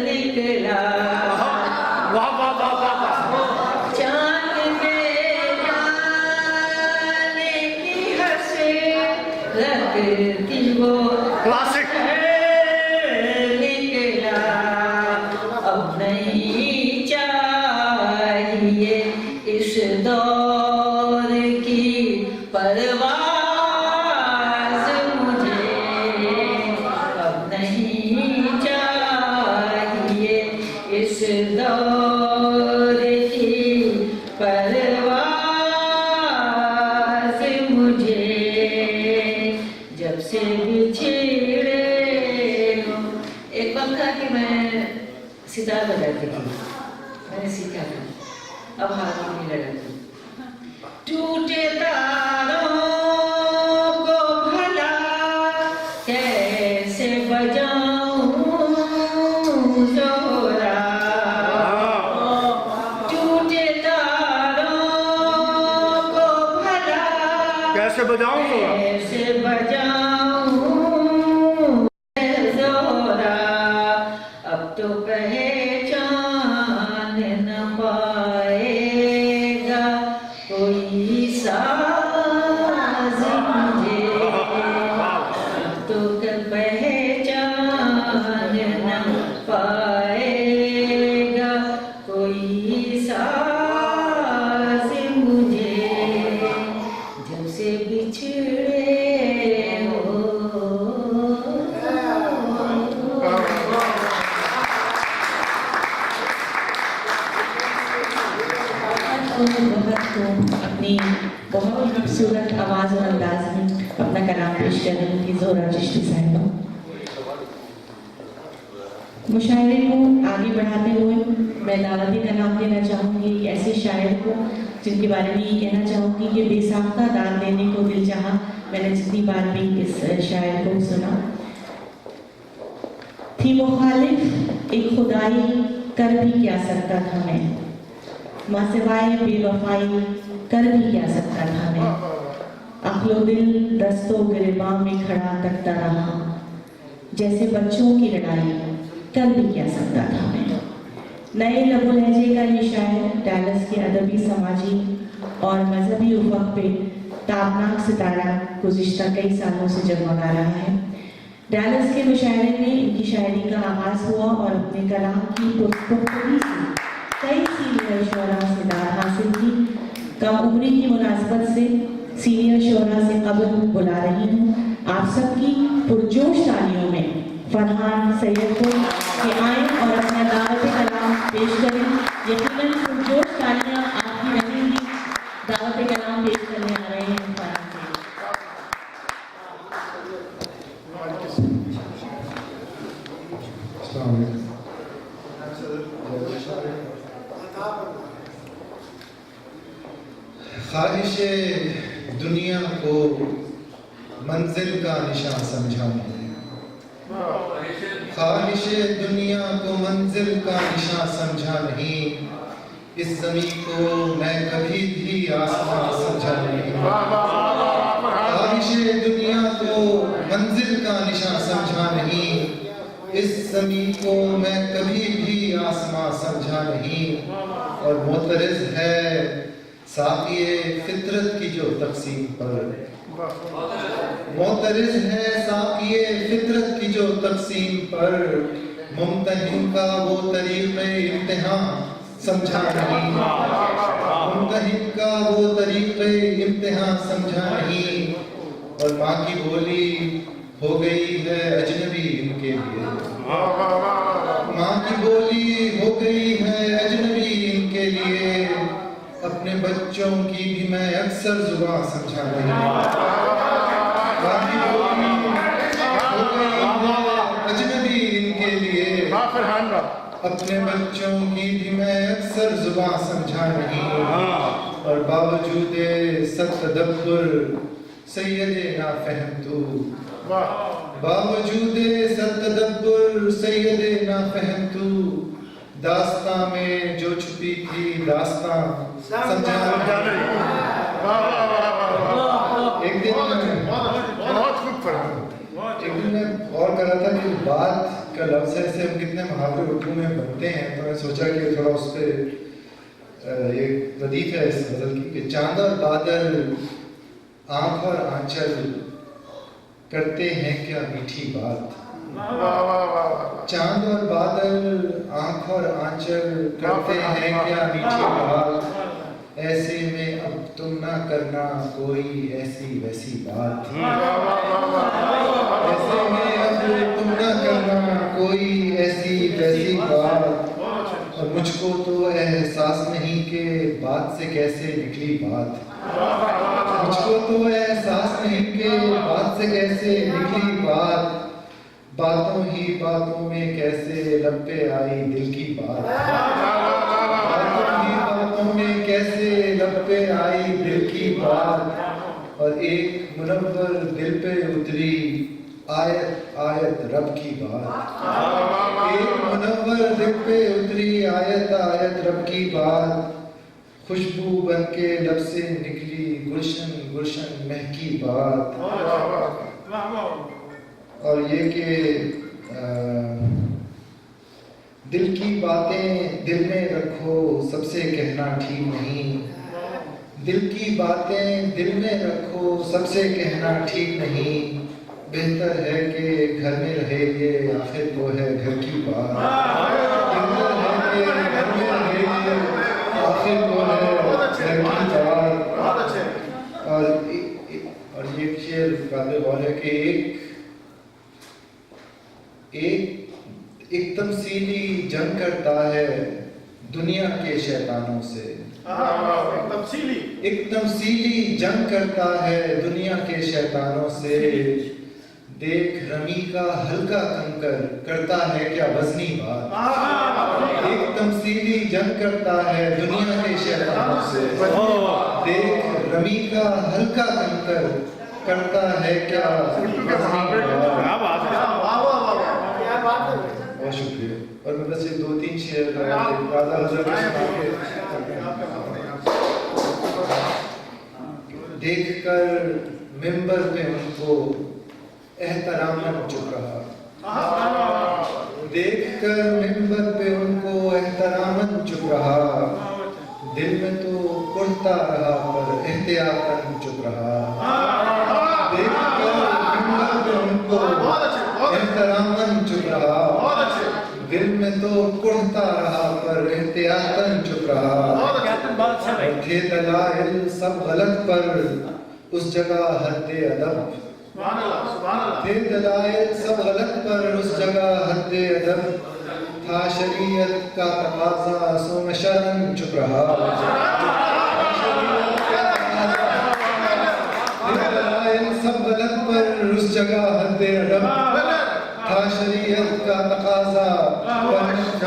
Speaker 6: निकला।
Speaker 2: वाह वाह वाह वाह वाह।
Speaker 6: चांद पे जाने की हसरत थी वो
Speaker 2: क्लासिक।
Speaker 6: निकला। अब नहीं चाहिए इस दौर की परवाज़ मुझे। अब नहीं चाहिए इस दौर की परवाज़ मुझे। जब से बिछड़े हो। एक वक्त था कि मैं सितार बजाती थी, मैंने सीखा था, अब हाथ नहीं लगाती। टूटे तारों को भला कैसे बजाऊं जोरा। टूटे तारों को भला
Speaker 2: कैसे बजाऊं तो?
Speaker 6: कैसे बजाऊं जोरा। अब तो पहचान न पाएगा कोई साज मुझे। अब तो पहचान न पाएगा कोई साज मुझे। जब से बिछड़े हो।
Speaker 3: बहुत अपनी बहुत खूबसूरत आवाज़ और अंदाज में अपना कलाम पेश कर रही थी ज़ोहरा चिश्ती साहिबा। मुशायरे को आगे बढ़ाते हुए मैं दावती कलाम देना चाहूँगी ऐसे शायर को जिनके बारे में ये कहना चाहूँगी कि बेसाख्ता दान देने को दिल चाहा। मैंने जितनी बार भी इस शायर को सुना थी वो खालिफ एक खुदाई कर भी क्या सकता था मैं, माँ सिवाय बेवफाई कर भी क्या सकता था मैं। अखलो दिल दस्तों गिरबा में खड़ा तकता रहा, जैसे बच्चों की लड़ाई कर भी क्या सकता था मैं। नए लबो लहजे का ये शायर डैलस के अदबी, समाजी और मजहबी उफक पे ताबनाक सितारा गुज़िश्ता कई सालों से जगमगा रहा है। डैलस के मुशायरे में इनकी शायरी का आगाज़ हुआ और अपने कलाम की पुख्तगी से कई सीनियर शोरा से दाद हासिल की। कम उम्री की मुनासबत से सीनियर शोरा से कब्ल बुला रही हूँ आप सबकी पुरजोश तालियों में फरहान सैयद को कि आएँ और अपना दावत कलाम पेश करें। यकीनन पुरजोश तालियाँ आपकी रहेंगी। दावत कलाम पेश करने आ रहे हैं फरहान सैयद।
Speaker 7: ख्वाहिशे दुनिया को मंजिल का निशान समझा नहीं, ख्वाहिशे दुनिया को मंजिल का निशान समझा नहीं, इस ज़मीं को मैं कभी भी आसमां समझा नहीं। ख्वाहिशे दुनिया को मंजिल का निशान समझा नहीं, इस ज़मीं को मैं कभी भी आसमां समझा नहीं। और मोतरज़ है साक़िए फितरत की जो तक़सीम पर, मोतरज़ है साक़िए फितरत की जो तक़सीम पर, मुम्तहिन का वो तरीक़े इम्तिहान समझा नहीं, मुम्तहिन का वो तरीक़े इम्तिहान समझा नहीं। और माँ की बोली हो गई है अजनबी इनके लिए, माँ की बोली हो गई है अजनबी इनके लिए, अपने बच्चों की भी मैं अक्सर जुबान समझा नहीं। माँ की बोली हो गई है अजनबी इनके लिए, अपने बच्चों की भी मैं अक्सर जुबान समझा नहीं। और बावजूद सत्तदब्बुर सैयदे ना फहम तू, बावजूद सत्तदब्बुर सैयदे ना फहम तू, दास्तां में जो छुपी थी दास्तां समझा नहीं। एक दिन मैं और कर रहा था कि बात का लफ्ज़ है, से हम कितने मुहावरे उर्दू में बनते हैं, तो मैं सोचा कि थोड़ा उस पर एक लतीफ़ है इस गज़ल की कि चांद और बादल आँख और आंचल करते हैं क्या मीठी बात, चांद और बादल आँख और आंचल करते हैं क्या मीठी बात, ऐसे में अब तुम ना करना कोई ऐसी वैसी बात, ऐसे में अब तुम ना करना कोई ऐसी वैसी बात। और मुझको तो एहसास नहीं कि बात से कैसे निकली बात, मुझको तो एहसास नहीं कि बात से कैसे निकली बात, बातों ही बातों में कैसे लब पे आई दिल की बात, बातों ही बातों में कैसे लब पे आई दिल की बात। और एक मुनव्वर दिल पे उतरी आयत आयत रब की बात, एक मुनव्वर दिल पे उतरी आयत आयत रब की बात, खुशबू बन के लब से निकली गुलशन गुलशन महकी बात। और ये कि दिल की बातें दिल में रखो सबसे कहना ठीक नहीं, दिल की बातें दिल में रखो सबसे कहना ठीक नहीं, बेहतर है कि घर में रहे ये आखिर को है घर की बात, बेहतर है कि घर में रहे ये आखिर को है घर की बात। और ये शेर काबिल गौर है कि एक तमसीली जंग करता है दुनिया के शैतानों से, एक तमसीली जंग करता है दुनिया के शैतानों से, देख रमी का हल्का कंकर करता है क्या वजनी बात, एक तमसीली जंग करता है दुनिया के शैतानों से, देख रमी का हल्का कंकर करता है क्या वजनी बात। बहुत शुक्रिया। और मैं बस ये 2-3 शेर राजा हजरत देख कर मिंबर पे उनको एहतरामन चुप रहा। देखकर मिंबर पे उनको एहतरामन चुप रहा। दिल में तो कुढ़ता रहा पर एहतियातन चुप रहा। देखकर मिंबर पे उनको एहतरामन चुप रहा। दिल में तो कुढ़ता रहा पर एहतियातन चुप रहा। थे दलाइल सब गलत पर उस जगह हद्दे अदब। थे दलाइल सब गलत पर उस जगह हद्दे अदब। था शरीयत का तकाज़ा सो मैं शर्म चुप रहा। थे दलाइल सब गलत पर उस जगह हद्दे अदब। था शरीयत का तकाज़ा पर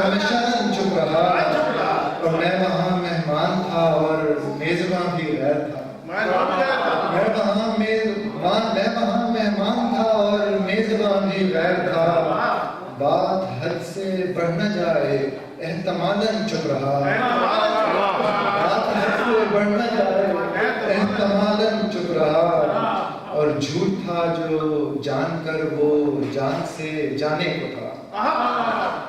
Speaker 7: मैं शर्म चुप रहा। और मैं वहाँ मेहमान था और मेज़बान भी गैर था। मैं वहाँ मेहमान था और मेज़बान भी गैर था। बात हद से बढ़ न जाए एहतमालन चुप रहा। बात हद से बढ़ न जाए एहतमालन चुप रहा। और झूठ था जो जानकर वो जान से जाने को था।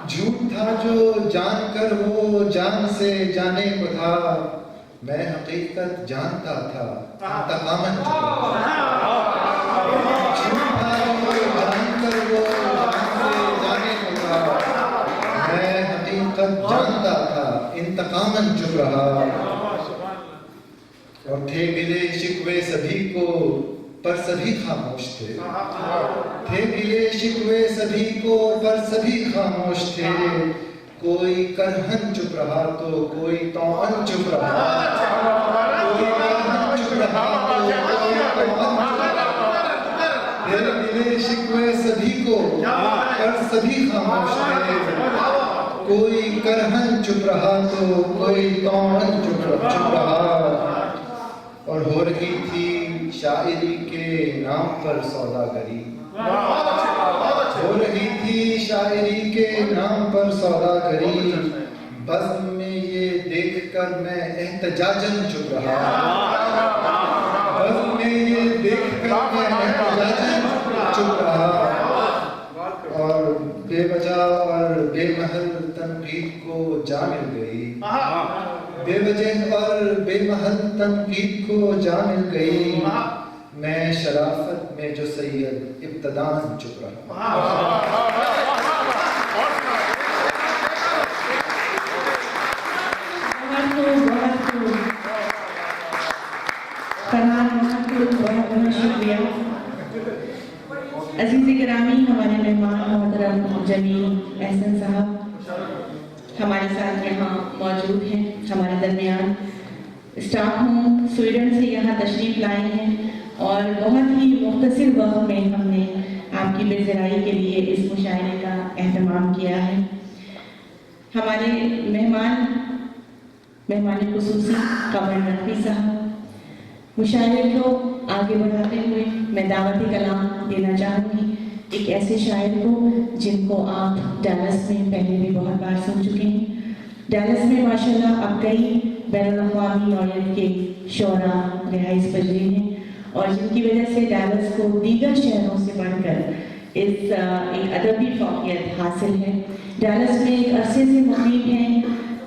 Speaker 7: झूठ था जो जानकर वो जान से जाने को था। मैं हकीकत जानता था इंतकामन चुप रहा। झूठ था जो जानकर वो जान से जाने को था। मैं हकीकत जानता था इंतकामन चुप रहा। और थे गिले शिकवे सभी को पर सभी खामोश थे। थे गिले शिकवे सभी को पर सभी खामोश थे। कोई करहन चुप रहा तो कोई तौअन चुप रहा। कोई करहन चुप रहा तो कोई तौअन चुप रहा। थे गिले शिकवे सभी को पर सभी खामोश थे। कोई करहन चुप रहा तो कोई तौअन चुप रहा। और हो रही थी शायरी के नाम पर सौदागरी। हो रही थी शायरी के नाम पर सौदागरी। बज़्म में ये देखकर मैं एहतजाजन चुप रहा। बज़्म में ये देखकर मैं एहतजाजन चुप रहा। और बेवजह और बेमहल तनकीद को जा मिल गई। बेवजह और बेमहल तनकीद को जा मिल गई। मैं शराफत में जो सैयद इब्तदान चुप रहा।
Speaker 3: बहुत शुक्रिया। अजीज़ गिरामी, हमारे मेहमान मोहतरम जमील एहसन साहब हमारे साथ यहाँ मौजूद हैं। हमारे दरमियान स्टॉकहोम स्वीडन से यहाँ तशरीफ़ लाए हैं और बहुत ही मुख्तसर वक्त में हमने आपकी बेज़राई के लिए इस मुशायरे का एहतमाम किया है। हमारे मेहमान खुसूसी कमर नकवी साहब, मुशायरे को आगे बढ़ाते हुए मैं दावती कलाम देना चाहूँगी एक ऐसे शायर को जिनको आप डैलस में पहले भी बहुत बार सुन चुके हैं। डैलस में माशाल्लाह अब कई बैनुल-अक़वामी नौयत के शोरा रिहाइश पजरे हैं और जिनकी वजह से डैलस को दीगर शहरों से बढ़कर एक अदबी फौकियत हासिल है। डैलस में एक अरसे से मुक़ीम हैं।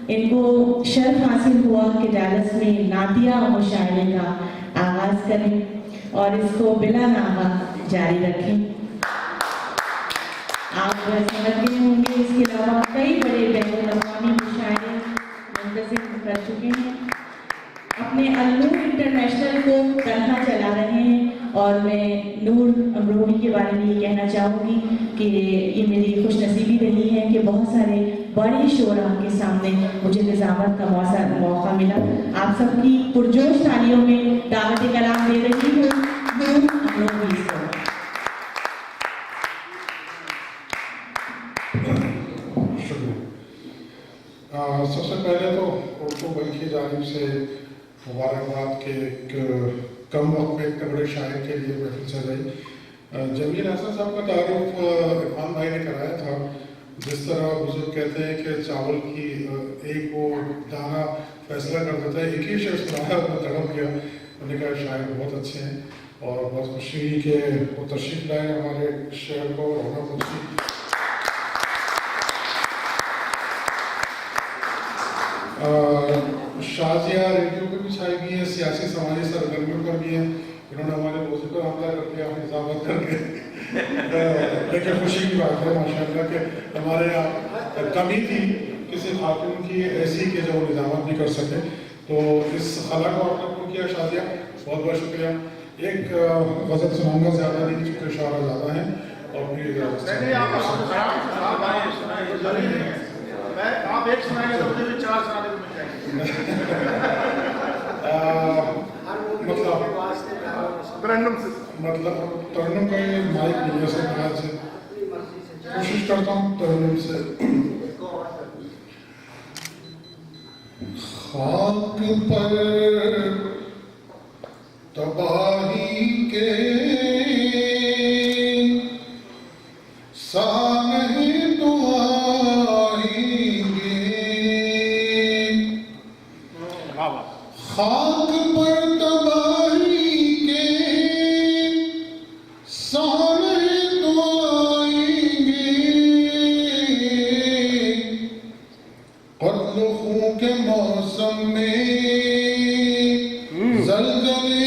Speaker 3: इनको शर्फ हासिल हुआ कि डैलस में नातिया मुशायरे का आगाज़ करें और इसको बिला नागा जारी रखें। आप समझते होंगे इसके अलावा कई बड़े बैनुल-अक़वामी मुशायरे मुंतज़िम कर चुके हैं। अपने अल-नूर इंटरनेशनल को तनहा चला रहे हैं और मैं नूर अमरोही के बारे में ये कहना चाहूँगी कि ये मेरी खुशनसीबी रही है कि बहुत सारे बड़े शोरा के सामने मुझे निज़ामत का मौका मिला। आप सबकी पुरजोश तालियों में दावत कलाम दे रही हूँ नूर अमरोही को।
Speaker 8: सबसे पहले तो उर्दू बैंक की जानिब से मुबारकबाद के कम वक्त में इतने बड़े शायर के लिए महफिल सजाई। जमील एहसन साहब का तारुफ इरफान भाई ने कराया था। जिस तरह बुजुर्ग कहते हैं कि चावल की एक वो दाना फैसला कर देता है, एक ही शख्स बनाया और तड़प गया। मैंने कहा शायर बहुत अच्छे हैं और बहुत खुशी हुई कि वो तशरीफ लाए हमारे शहर को रौनक बख्शी। शाजिया रेडियो पे भी छाई हुई है, सियासी समाजी सरगर्मियों पर भी है। इन्होंने हमारे मौजू पर हमला करके आप निजामत करके लेकिन खुशी की बात है माशाल्लाह कि हमारे यहाँ कमी थी किसी खातून की ऐसी कि जो निजामत भी कर सके। तो इस खला को आपने पूर्ण किया शाजिया, बहुत बहुत शुक्रिया। एक गज़ल सुनाऊंगा, ज़्यादा नहीं चूँकि शारा ज़्यादा है और फिर
Speaker 2: आप एक सुनाएंगे तो मुझे भी 4 सुनाने को मिल जाएंगे।
Speaker 8: मतलब तरन्नुम का ये माइक नहीं है सब ख्याल से कोशिश करता हूँ तरन्नुम से। खाक पर तबाही के सानहे तो आएंगे, खाक पर तबाही के सानहे तो आएंगे, क़त्ल ख़ून के मौसम में ज़लज़ले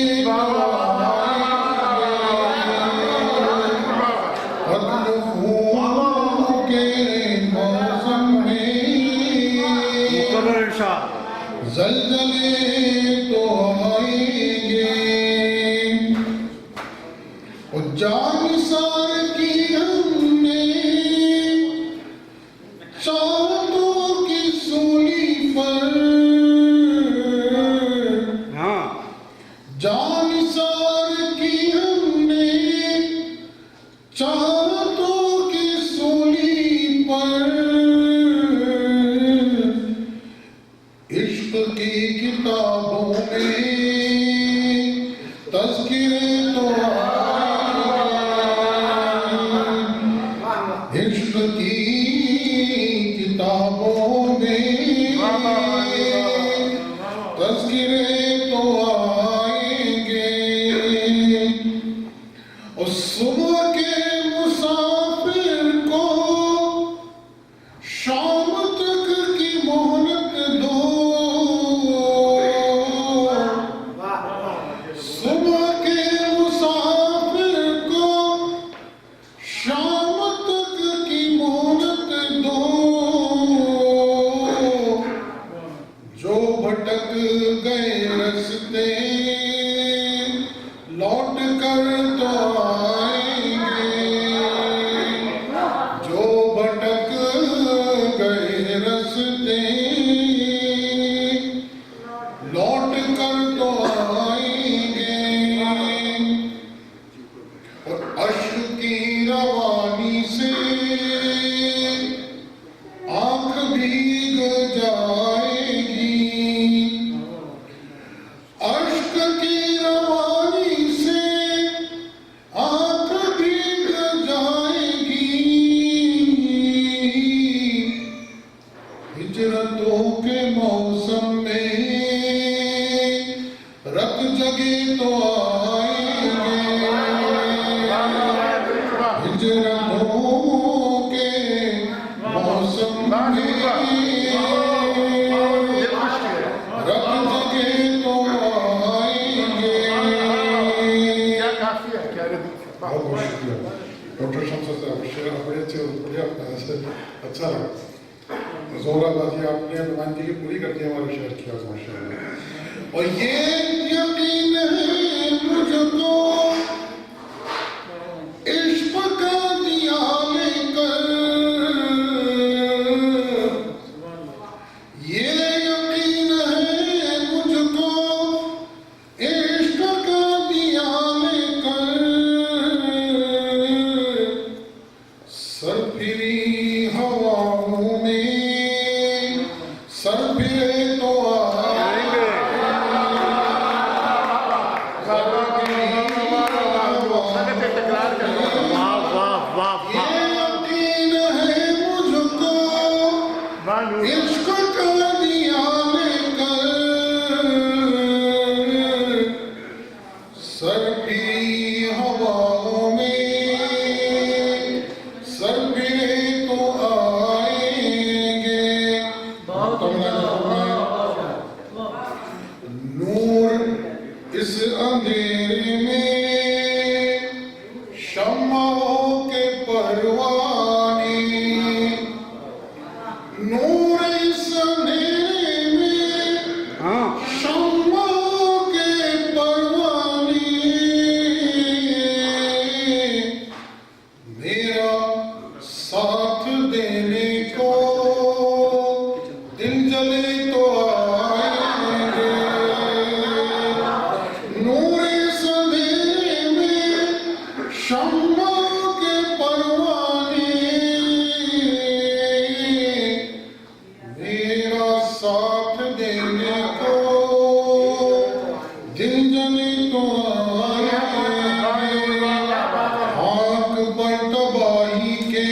Speaker 8: ज़लज़ले तो आएंगे, और जान सार की हमने चांदों की सूली पर, जान सार की हमने चांदों की सूली पर, इश्क की किताबों में तज़किरे तो आएंगे, इश्क की किताबों में तज़किरे तो आएंगे, और सुबह के मुसाफिर को शाम तक की मोहलत दो, सुबह के मुसाफिर को शाम तक की मोहलत दो, जो भटक गए रस्ते लौट कर तो आएंगे, जो भटक गए रस्ते लौट कर तो आएंगे, और अश्क की रवानी से आंख भीग जाएगी, अश्क की रवानी से आंख भीग जाएगी, हिजरतों के मौसम में रत जगे तो आएंगे, हिजरतों के मौसम में रत जगे तो आएंगे। बहुत बहुत शुक्रिया डॉक्टर शमशद साहब, शेर बड़े अच्छे बढ़िया अच्छा लगा। ज़ोराबाजी आपने नुमाइंदगी पूरी कर दी हमारे शहर की आज माशाअल्लाह। और ये यकीन है मुझको इश्क का दिया लेकर, ये यकीन है मुझको इश्क का दिया लेकर, सरफिरी हवाओं में सरफिरे तो आएंगे, सरफिरी हवाओं में ये यकीन है मुझको इश्क का दिया लेकर, सरफिरी परवाने नूर इस अंधेरे में
Speaker 2: हाँ
Speaker 8: शम्मा के परवाने मेरा साथ देने को दिल जले तो आएंगे नूर इस अंधेरे में शम्मा के परवाने मेरा साथ देने को दिल जले तो आएंगे आंख पर तबाही के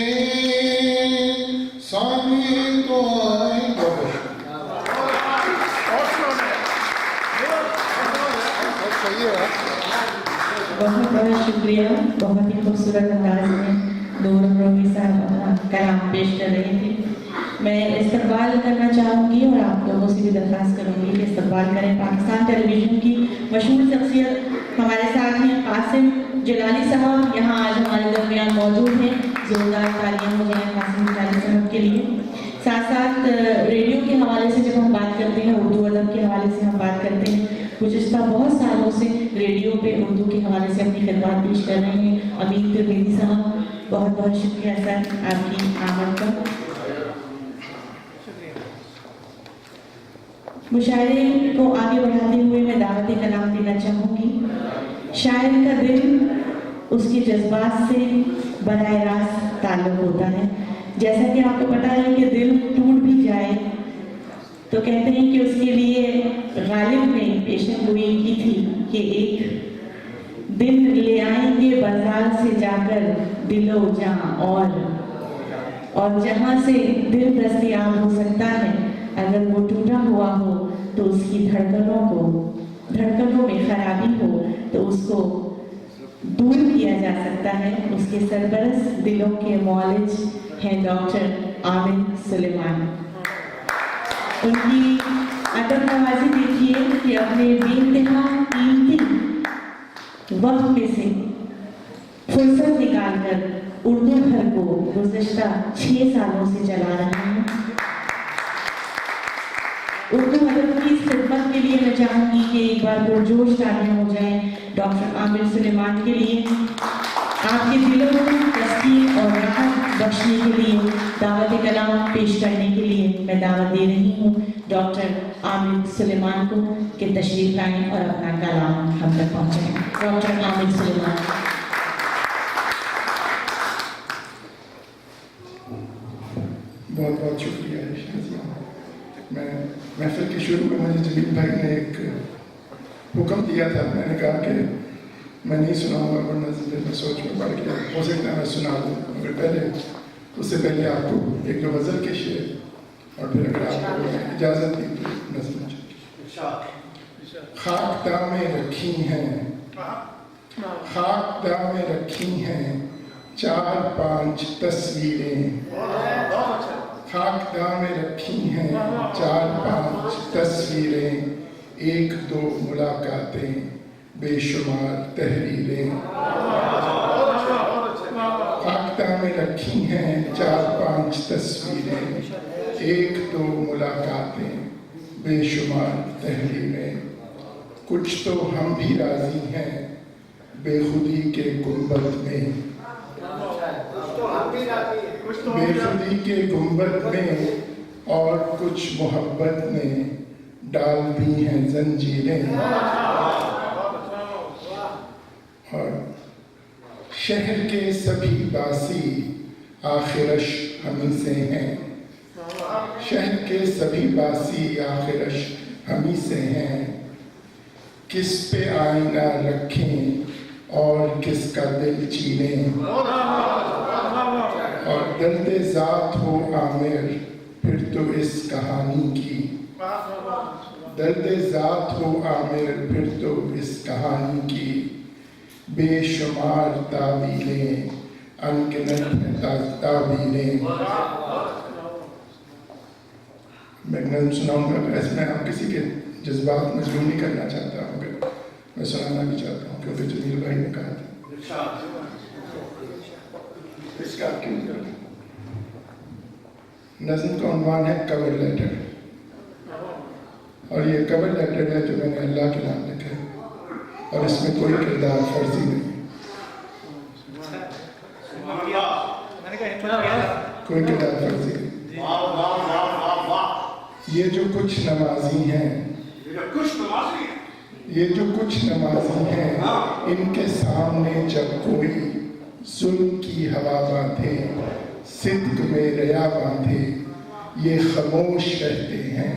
Speaker 8: सामने तो आएंगे
Speaker 3: बहुत बहुत शुक्रिया। बहुत ही खूबसूरत अंदाज में नूर अमरोही साहब अपना कलाम पेश कर रहे थे। मैं इस्तकबाल करना चाहूँगी और आप लोगों से भी दरख्वास्त करूँगी कि इस्तकबाल करें। पाकिस्तान टेलीविज़न की मशहूर शख्सियत हमारे साथ हैं कासिम जलाली साहब, यहाँ आज हमारे दरमियान मौजूद हैं। जोरदार तालियां हो जाए कासिम जलाली साहब के लिए। साथ साथ रेडियो के हवाले से जब हम बात करते हैं, उर्दू अदब के हवाले से हम बात करते हैं, गुज़िश्ता बहुत सालों से रेडियो पे उर्दू के हवाले से अपनी खिदमत पेश कर रहे हैं अमीन त्रिवेदी साहब। बहुत बहुत शुक्रिया सर आपकी आमद का। मुशायरे को आगे बढ़ाते हुए मैं दावत कलाम देना चाहूँगी। शायर का दिल उसके जज्बात से बराह रास्त ताल्लुक़ होता है। जैसा कि आपको पता है कि दिल टूट भी जाए तो कहते हैं कि उसके लिए गालिब ने पेशन गोई की थी कि एक दिन ले आएंगे बाजार से जाकर दिलो जहां और जहां से दिल दस्तयाब हो सकता है, अगर वो टूटा हुआ हो तो उसकी धड़कनों में खराबी हो तो उसको दूर किया जा सकता है। उसके सरबरस दिलों के मौलिज हैं डॉक्टर आमिर सुलेमान। उनकी अदब नवाजी देखिए कि अपने बेइंतहा कीमती वक्त में से फुर्सत निकालकर उर्दू घर को गुज़श्ता 6 सालों से चला रहे हैं। उर्दू अदब की इस खिदमत के लिए मैं चाहूँगी कि एक बार पुरजोश तालियां हो जाएं डॉक्टर आमिर सुलेमान के लिए। आपके दिलों को तस्कीन और राहत बख्शने के लिए दावत कलाम पेश करने के लिए मैं दावत दे रही हूँ डॉक्टर आमिर सुलेमान को कि तशरीफ लाएं और अपना कलाम हम तक पहुँचाएं। डॉक्टर आमिर सुलेमान।
Speaker 8: बहुत बहुत शुक्रिया। मैं महफिल के शुरू में मुझे जमील भाई ने एक हुक्म दिया था, मैंने कहा कि मैं नहीं सुनाऊंगा वरना मैं सोच में पड़ गया, हो सकता है मैं सुना दूँ, मगर उससे पहले आपको एक दो गज़ल के शेर और फिर अगर आपको इजाज़त दी तो नज़म। खाक दामें रखी हैं, खाक दामें रखी हैं 4-5 तस्वीरें, खाक दामें रखी हैं 4-5 तस्वीरें, 1-2 मुलाकातें बेशुमार तहरीरें। खाकता में रखी हैं 4-5 तस्वीरें, 1-2 मुलाकातें बेशुमार तहरीरें। कुछ तो हम भी राजी हैं बेखुदी के गुंबद में, बेखुदी के गुंबद में, और कुछ मोहब्बत ने डाल दी हैं जंजीरें। और शहर के सभी बासी आखिरश हमी से हैं, शहर के सभी बासी आखिरश हमी से हैं। किस पे आईना रखें और किसका दिल चीनें, और दर्द ज़ात हो आमिर फिर तो इस कहानी की, दर्द ज़ात हो आमिर फिर तो इस कहानी की। बेशुमार ताबीलें अनगिनत ताबीलें। मैं नज़म सुनाऊंगा, इसमें आप किसी के जज्बात मजबूर नहीं करना चाहता हूँ, मैं सुनाना भी चाहता हूँ क्योंकि जमील भाई ने कहा था। पुरस्कार के लिए। नज़्म का उन्वान है कवर लेटर, और ये कवर लेटर है जो मैंने अल्लाह के नाम लिखा है, और इसमें कोई किरदार फर्जी नहीं, कोई किरदार फर्जी नहीं। ये जो कुछ नमाजी हैं, ये जो कुछ नमाजी हैं, इनके सामने जब कोई जुल्म की हवा बांधे, सिद्क में रया बांधे, ये खामोश रहते हैं।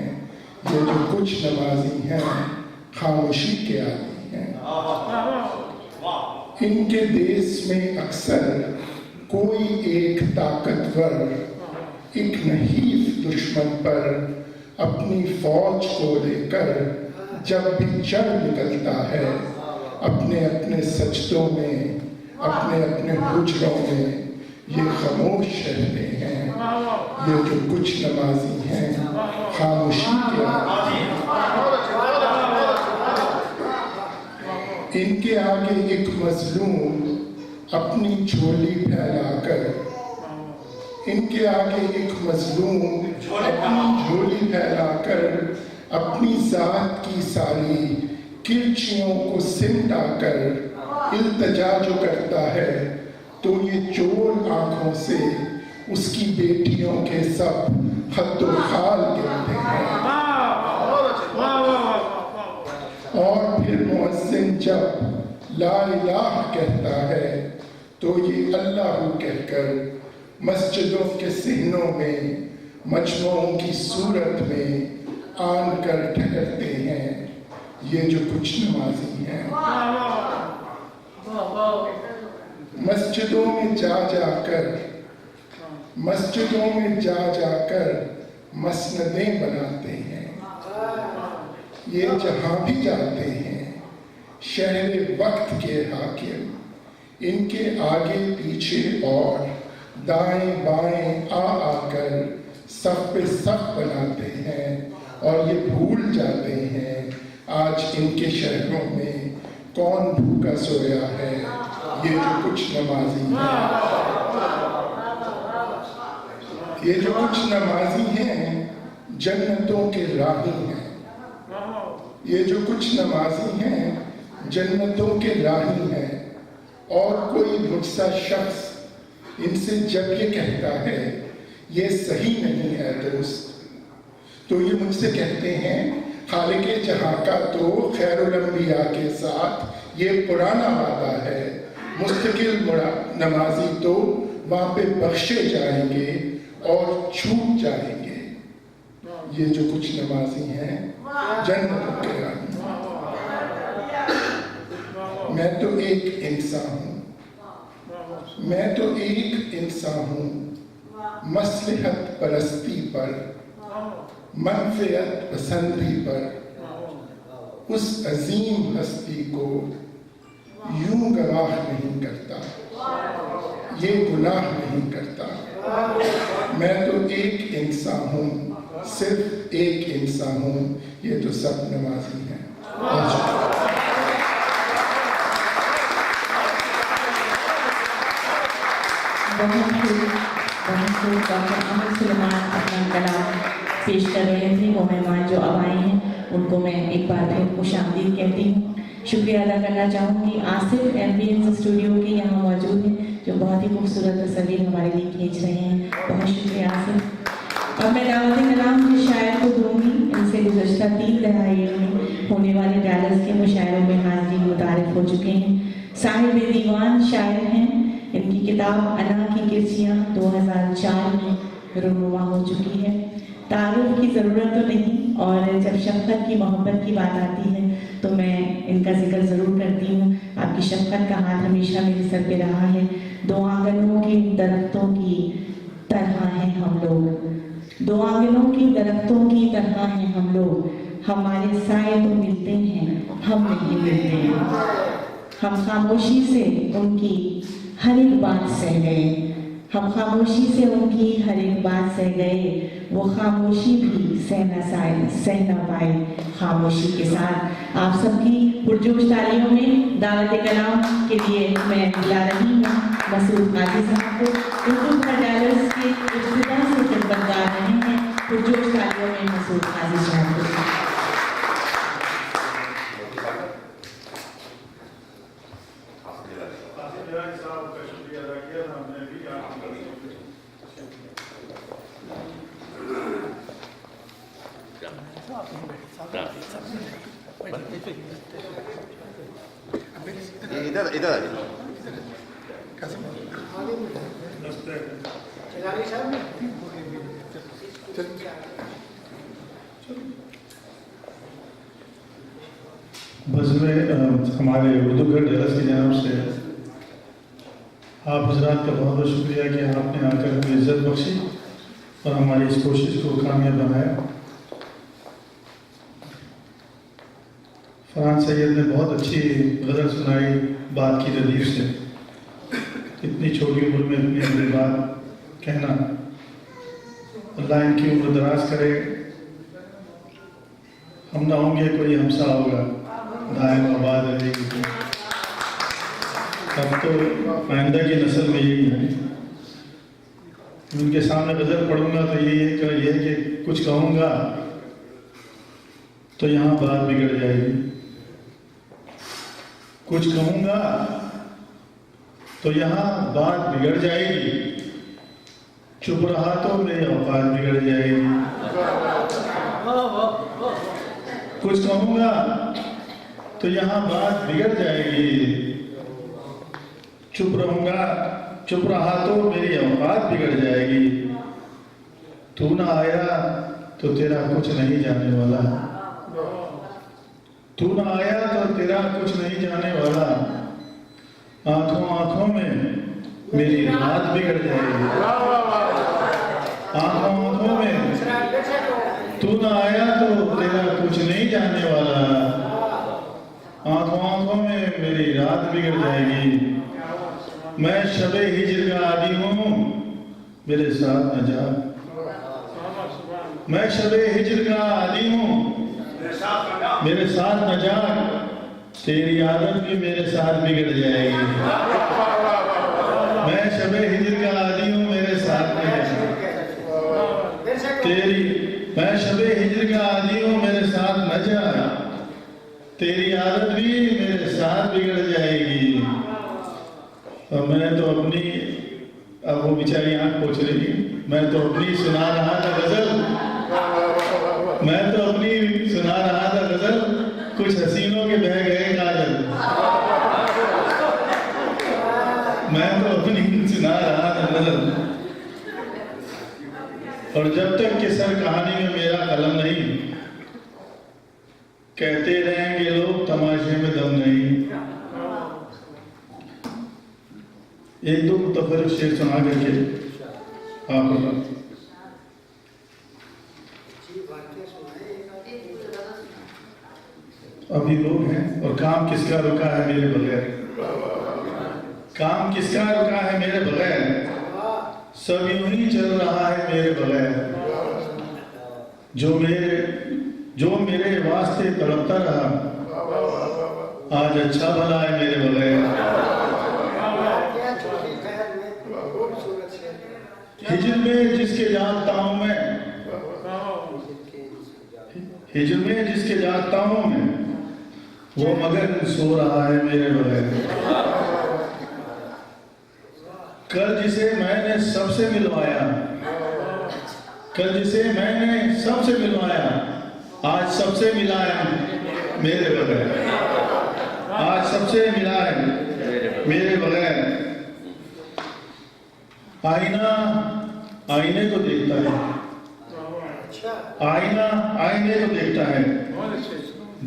Speaker 8: ये जो कुछ नमाजी हैं, खामोशी के आदी हैं। इनके देश में अक्सर कोई एक ताकतवर, एक नहीफ दुश्मन पर अपनी फौज को लेकर जब भी चढ़ निकलता है, अपने अपने सजदों में, अपने अपने हुजरों में ये खामोश रहते हैं। ये जो कुछ नमाजी हैं, खामोशी के आदी हैं। इनके आगे एक मजलूम अपनी झोली फैलाकर, इनके आगे एक मजलूम अपनी झोली फैलाकर अपनी जात की सारी किरचियों को सिमटाकर इल्तजा जो करता है, तो ये चोर आंखों से उसकी बेटियों के सब हद्दो खाल गिरते हैं। और फिर मुअज्जिन जब ला इलाह कहता है, तो ये अल्लाह कहकर मस्जिदों के सिहनों में, मजमुओं की सूरत में आन कर ठहरते हैं। ये जो कुछ नमाजी हैं, मस्जिदों में जा जाकर, मस्जिदों में जा जाकर मसनदें बनाते हैं। ये जहाँ भी जाते हैं, शहर वक्त के हाकिम इनके आगे पीछे और दाएं बाएं आ आकर सफ पे सफ बनाते हैं, और ये भूल जाते हैं आज इनके शहरों में कौन भूखा सोया है। ये जो कुछ नमाजी हैं, ये जो कुछ नमाजी हैं, जन्नतों के राही हैं। ये जो कुछ नमाजी हैं, जन्नतों के राही हैं। और कोई मुझसा शख्स इनसे जब ये कहता है ये सही नहीं है दोस्त, तो ये मुझसे कहते हैं खालिके जहां का तो खैरुल अंबिया के साथ ये पुराना वादा है, मुस्तकिल नमाजी तो वहां पे बख्शे जाएंगे और छूट जाएंगे। ये जो कुछ नमाजी हैं, जन्नतों के राही। मैं तो एक इंसान हूँ, मैं तो एक इंसान हूँ, मसलहत परस्ती पर, मनफियत पसंदी पर उस अजीम हस्ती को यूं गवाह नहीं करता, ये गुनाह नहीं करता। मैं तो एक इंसान हूँ, सिर्फ एक इंसान हूँ, ये तो सब नमाजी हैं।
Speaker 3: डॉक्टर अमर सुलेमान अपना कलाम पेश कर रहे थे। वो मेहमान जो अब आए हैं उनको मैं एक बार फिर खुशामदीद कहती हूँ। शुक्रिया अदा करना चाहूँगी आसिफ एमबीएन स्टूडियो के यहाँ मौजूद हैं, जो बहुत ही खूबसूरत तस्वीर हमारे लिए खींच रहे हैं। बहुत शुक्रिया आसिफ। अब मैं दावत कलाम के शायर को दूंगी। इनसे गुज़श्ता 3 दहाइयों में होने वाले डालस के मुशायरों में हाजिरी मुतारिफ हो चुके हैं। साहिब दीवान शायर हैं। इनकी किताब अना की किरचियाँ 2004 में रुनुमा हो चुकी है। तारुफ की ज़रूरत तो नहीं, और जब शफ़क़त की मोहब्बत की बात आती है तो मैं इनका जिक्र ज़रूर करती हूँ। आपकी शफ़क़त का हाथ हमेशा मेरे सर पे रहा है। 2 आंगनों के दरख्तों की तरह हैं हम लोग, 2 आंगनों की दरख्तों की तरह हैं हम लोग। हमारे साए तो मिलते हैं, हम नहीं मिलते हैं। हम खामोशी से उनकी हर एक बात सह गए, हम खामोशी से उनकी हर एक बात सह गए। वो खामोशी भी सह ना पाए खामोशी के साथ। आप सबकी पुरजोश तालियों में दावत कलाम के लिए मैं बुला रही हूँ मसूद काजी साहब को।
Speaker 9: इधर इधर आ जाओ।
Speaker 10: बस में हमारे उर्दूगढ़ डेरस की जनाब से आप हजरात का बहुत बहुत शुक्रिया कि आपने आकर हमें इज्जत बख्शी और हमारी इस कोशिश को कामयाब बनाया। फरहान सैयद ने बहुत अच्छी गज़ल सुनाई बात की रदीफ से। इतनी छोटी उम्र में इतनी बड़ी बात कहना, अल्लाह इनकी उम्र दराज करे। हम ना होंगे कोई हमसा होगा, दायम आबाद रहेगी। अब तो आइंदा की नस्ल में यही है। उनके सामने गज़ल पढ़ूंगा तो ये है कि कुछ कहूँगा तो यहाँ बात बिगड़ जाएगी, कुछ कहूँगा तो यहाँ बात बिगड़ जाएगी, चुप रहा तो मेरी औकात बिगड़ जाएगी। कुछ कहूँगा तो यहाँ बात बिगड़ जाएगी, चुप रहूँगा, चुप रहा तो मेरी औकात बिगड़ जाएगी। तू ना आया तो तेरा कुछ नहीं जाने वाला, तू ना आया तो तेरा कुछ नहीं जाने वाला। आंखों आंखों में मेरी रात बिगड़ जाएगी, आंखों आंखों में तू ना आया तो तेरा कुछ नहीं जाने वाला। आंखों आंखों में मेरी रात बिगड़ जाएगी। मैं शबे हिज्र का आदि हूँ, मेरे साथ न जा। मैं शबे हिज्र का आदि हूँ, मेरे साथ न जा। तेरी आदत भी मेरे साथ बिगड़ जाएगी। मैं शबे हिज्र का आदि हूँ, मेरे साथ न जा। मैं शबे हिज्र का आदि हूँ, मेरे साथ न जा। तेरी आदत भी मेरे साथ बिगड़ जाएगी। और मैं तो अपनी, अब वो बेचारी आँख पोंछ रही, मैं तो अपनी सुना रहा था गजल, मैं तो अपनी सुना रहा था गजल, कुछ हसीनों के बह गए काजल। मैं तो अपनी सुना रहा था गजल। और जब तक कि सर कहानी में मेरा कलम नहीं, कहते रहेंगे लोग तमाशे में दम नहीं। एक दो मुतफर शेर सुना करके आप अभी लोग हैं और काम किसका रुका है मेरे बगैर, काम किसका रुका है मेरे बगैर। सब यूं ही चल रहा है मेरे बगैर। जो मेरे वास्ते तड़पता रहा, आज अच्छा भला है मेरे बगैर। हिजर में जिसके जागता हूं मैं, हिजर में जिसके जागता हूं मैं, वो मगर सो रहा है मेरे बगैर। कल जिसे मैंने सबसे मिलवाया, कल जिसे मैंने सबसे मिलवाया, आज सबसे मिला है मेरे बगैर। आज सबसे मिला है मेरे बगैर। आईना आईने को देखता है, आईना आईने को देखता है,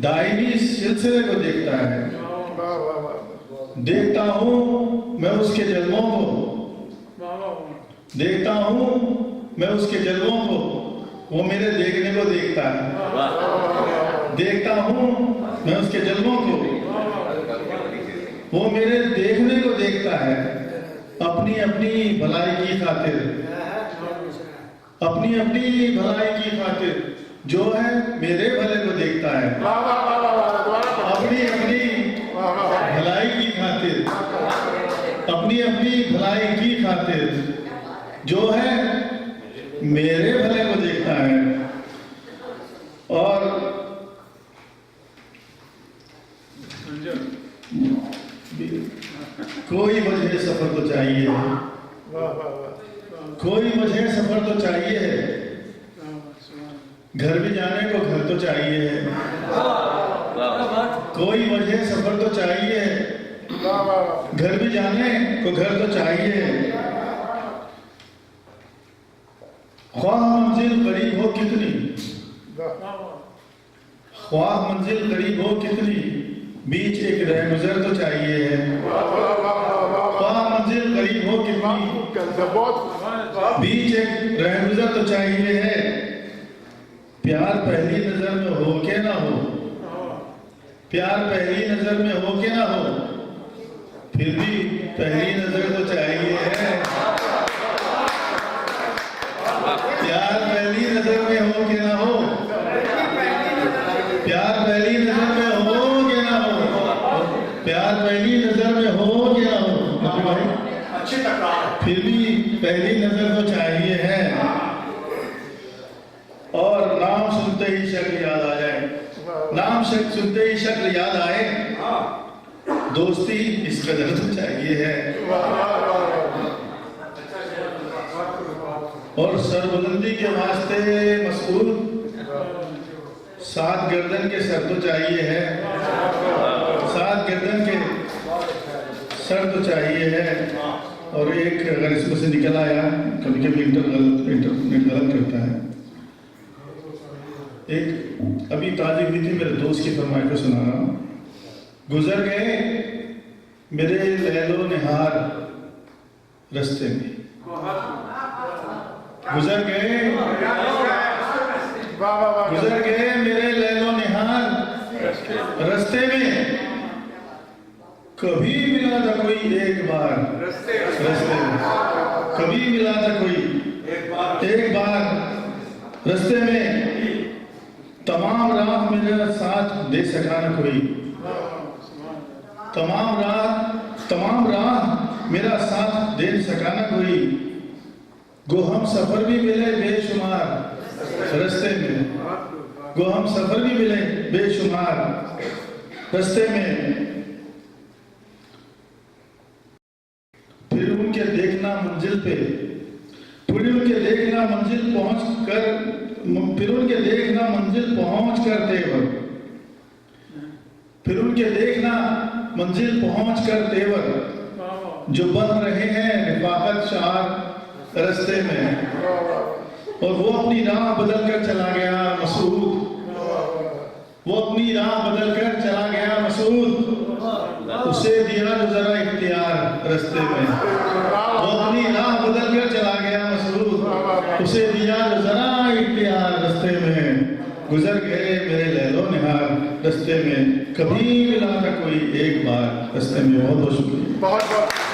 Speaker 10: दायनी सिलसिले को देखता है। देखता हूँ मैं उसके जल्मों को, देखता हूँ मैं उसके जल्मों को, वो मेरे देखने को देखता है। देखता हूँ मैं उसके जल्मों को, वो मेरे देखने को देखता है। अपनी अपनी भलाई की खातिर, अपनी अपनी भलाई की खातिर, जो है मेरे भले को देखता है। अपनी अपनी भलाई की खातिर, अपनी अपनी भलाई की खातिर, जो है मेरे भले को देखता है। और कोई वजह सफर तो चाहिए, कोई वजह सफर तो चाहिए। घर भी जाने को घर तो चाहिए, कोई वजह सफर तो चाहिए। घर भी जाने को घर तो चाहिए, ख्वाह मंजिल करीब हो कितनी, ख्वाह मंजिल करीब हो कितनी, बीच एक रहगुजर तो चाहिए है। ख्वाह मंजिल करीब हो कितनी, बीच एक रहगुजर तो चाहिए है। प्यार पहली नजर में हो के ना हो, प्यार पहली नजर में हो के ना हो, फिर भी पहली नजर तो चाहिए है। प्यार पहली नजर में हो के ना हो, प्यार पहली नजर में हो के ना हो, प्यार पहली नजर में हो के ना हो भाई, फिर भी पहली नजर तो चाहिए है। और नाम सुनते ही शक्ल याद आ जाए, नाम सुनते ही शक्ल याद आए, दोस्ती इस कदर तो चाहिए है। और सरबुलंदी के वास्ते मसूल सात गर्दन के सर तो चाहिए है, सात गर्दन के सर तो चाहिए है। और एक अगर इसमें से निकल आया, कभी कभी इंटरनेट गलत करता है। एक अभी ताज़ी हुई थी, मेरे दोस्त की फरमाइश को सुना रहा हूँ। गुजर गए मेरे लैलो निहार रास्ते में, गुजर गए मेरे लैलो निहार रास्ते में, कभी मिला था कोई एक बार रास्ते में, कभी मिला था कोई एक बार रास्ते में, तमाम राह मेरा साथ दे सका न कोई, तमाम राह मेरा साथ दे सका न कोई, गो हम सफर भी मिले बेशुमार रास्ते में, गो हम सफर भी मिले बेशुमार रास्ते में, फिर उनके देखना मंजिल पे, फिर उनके देखना मंजिल पहुंच कर, फिर उनके देखना मंजिल पहुंच कर तेवर, फिर उनके देखना मंजिल पहुंच कर तेवर, जो बन रहे हैं निफाकत शार रास्ते में। और वो अपनी राह बदल कर चला गया मसूद, वो अपनी राह बदल कर चला गया मसूद, उसे दिया जो जरा इख्तियार रास्ते में, वो अपनी राह बदल कर चला गया मसूद, उसे दिया जो जरा इख्तियार रास्ते में, गुजर गए मेरे लैलो निहार रास्ते में, कभी मिला था कोई एक बार रास्ते में। बहुत बहुत शुक्रिया।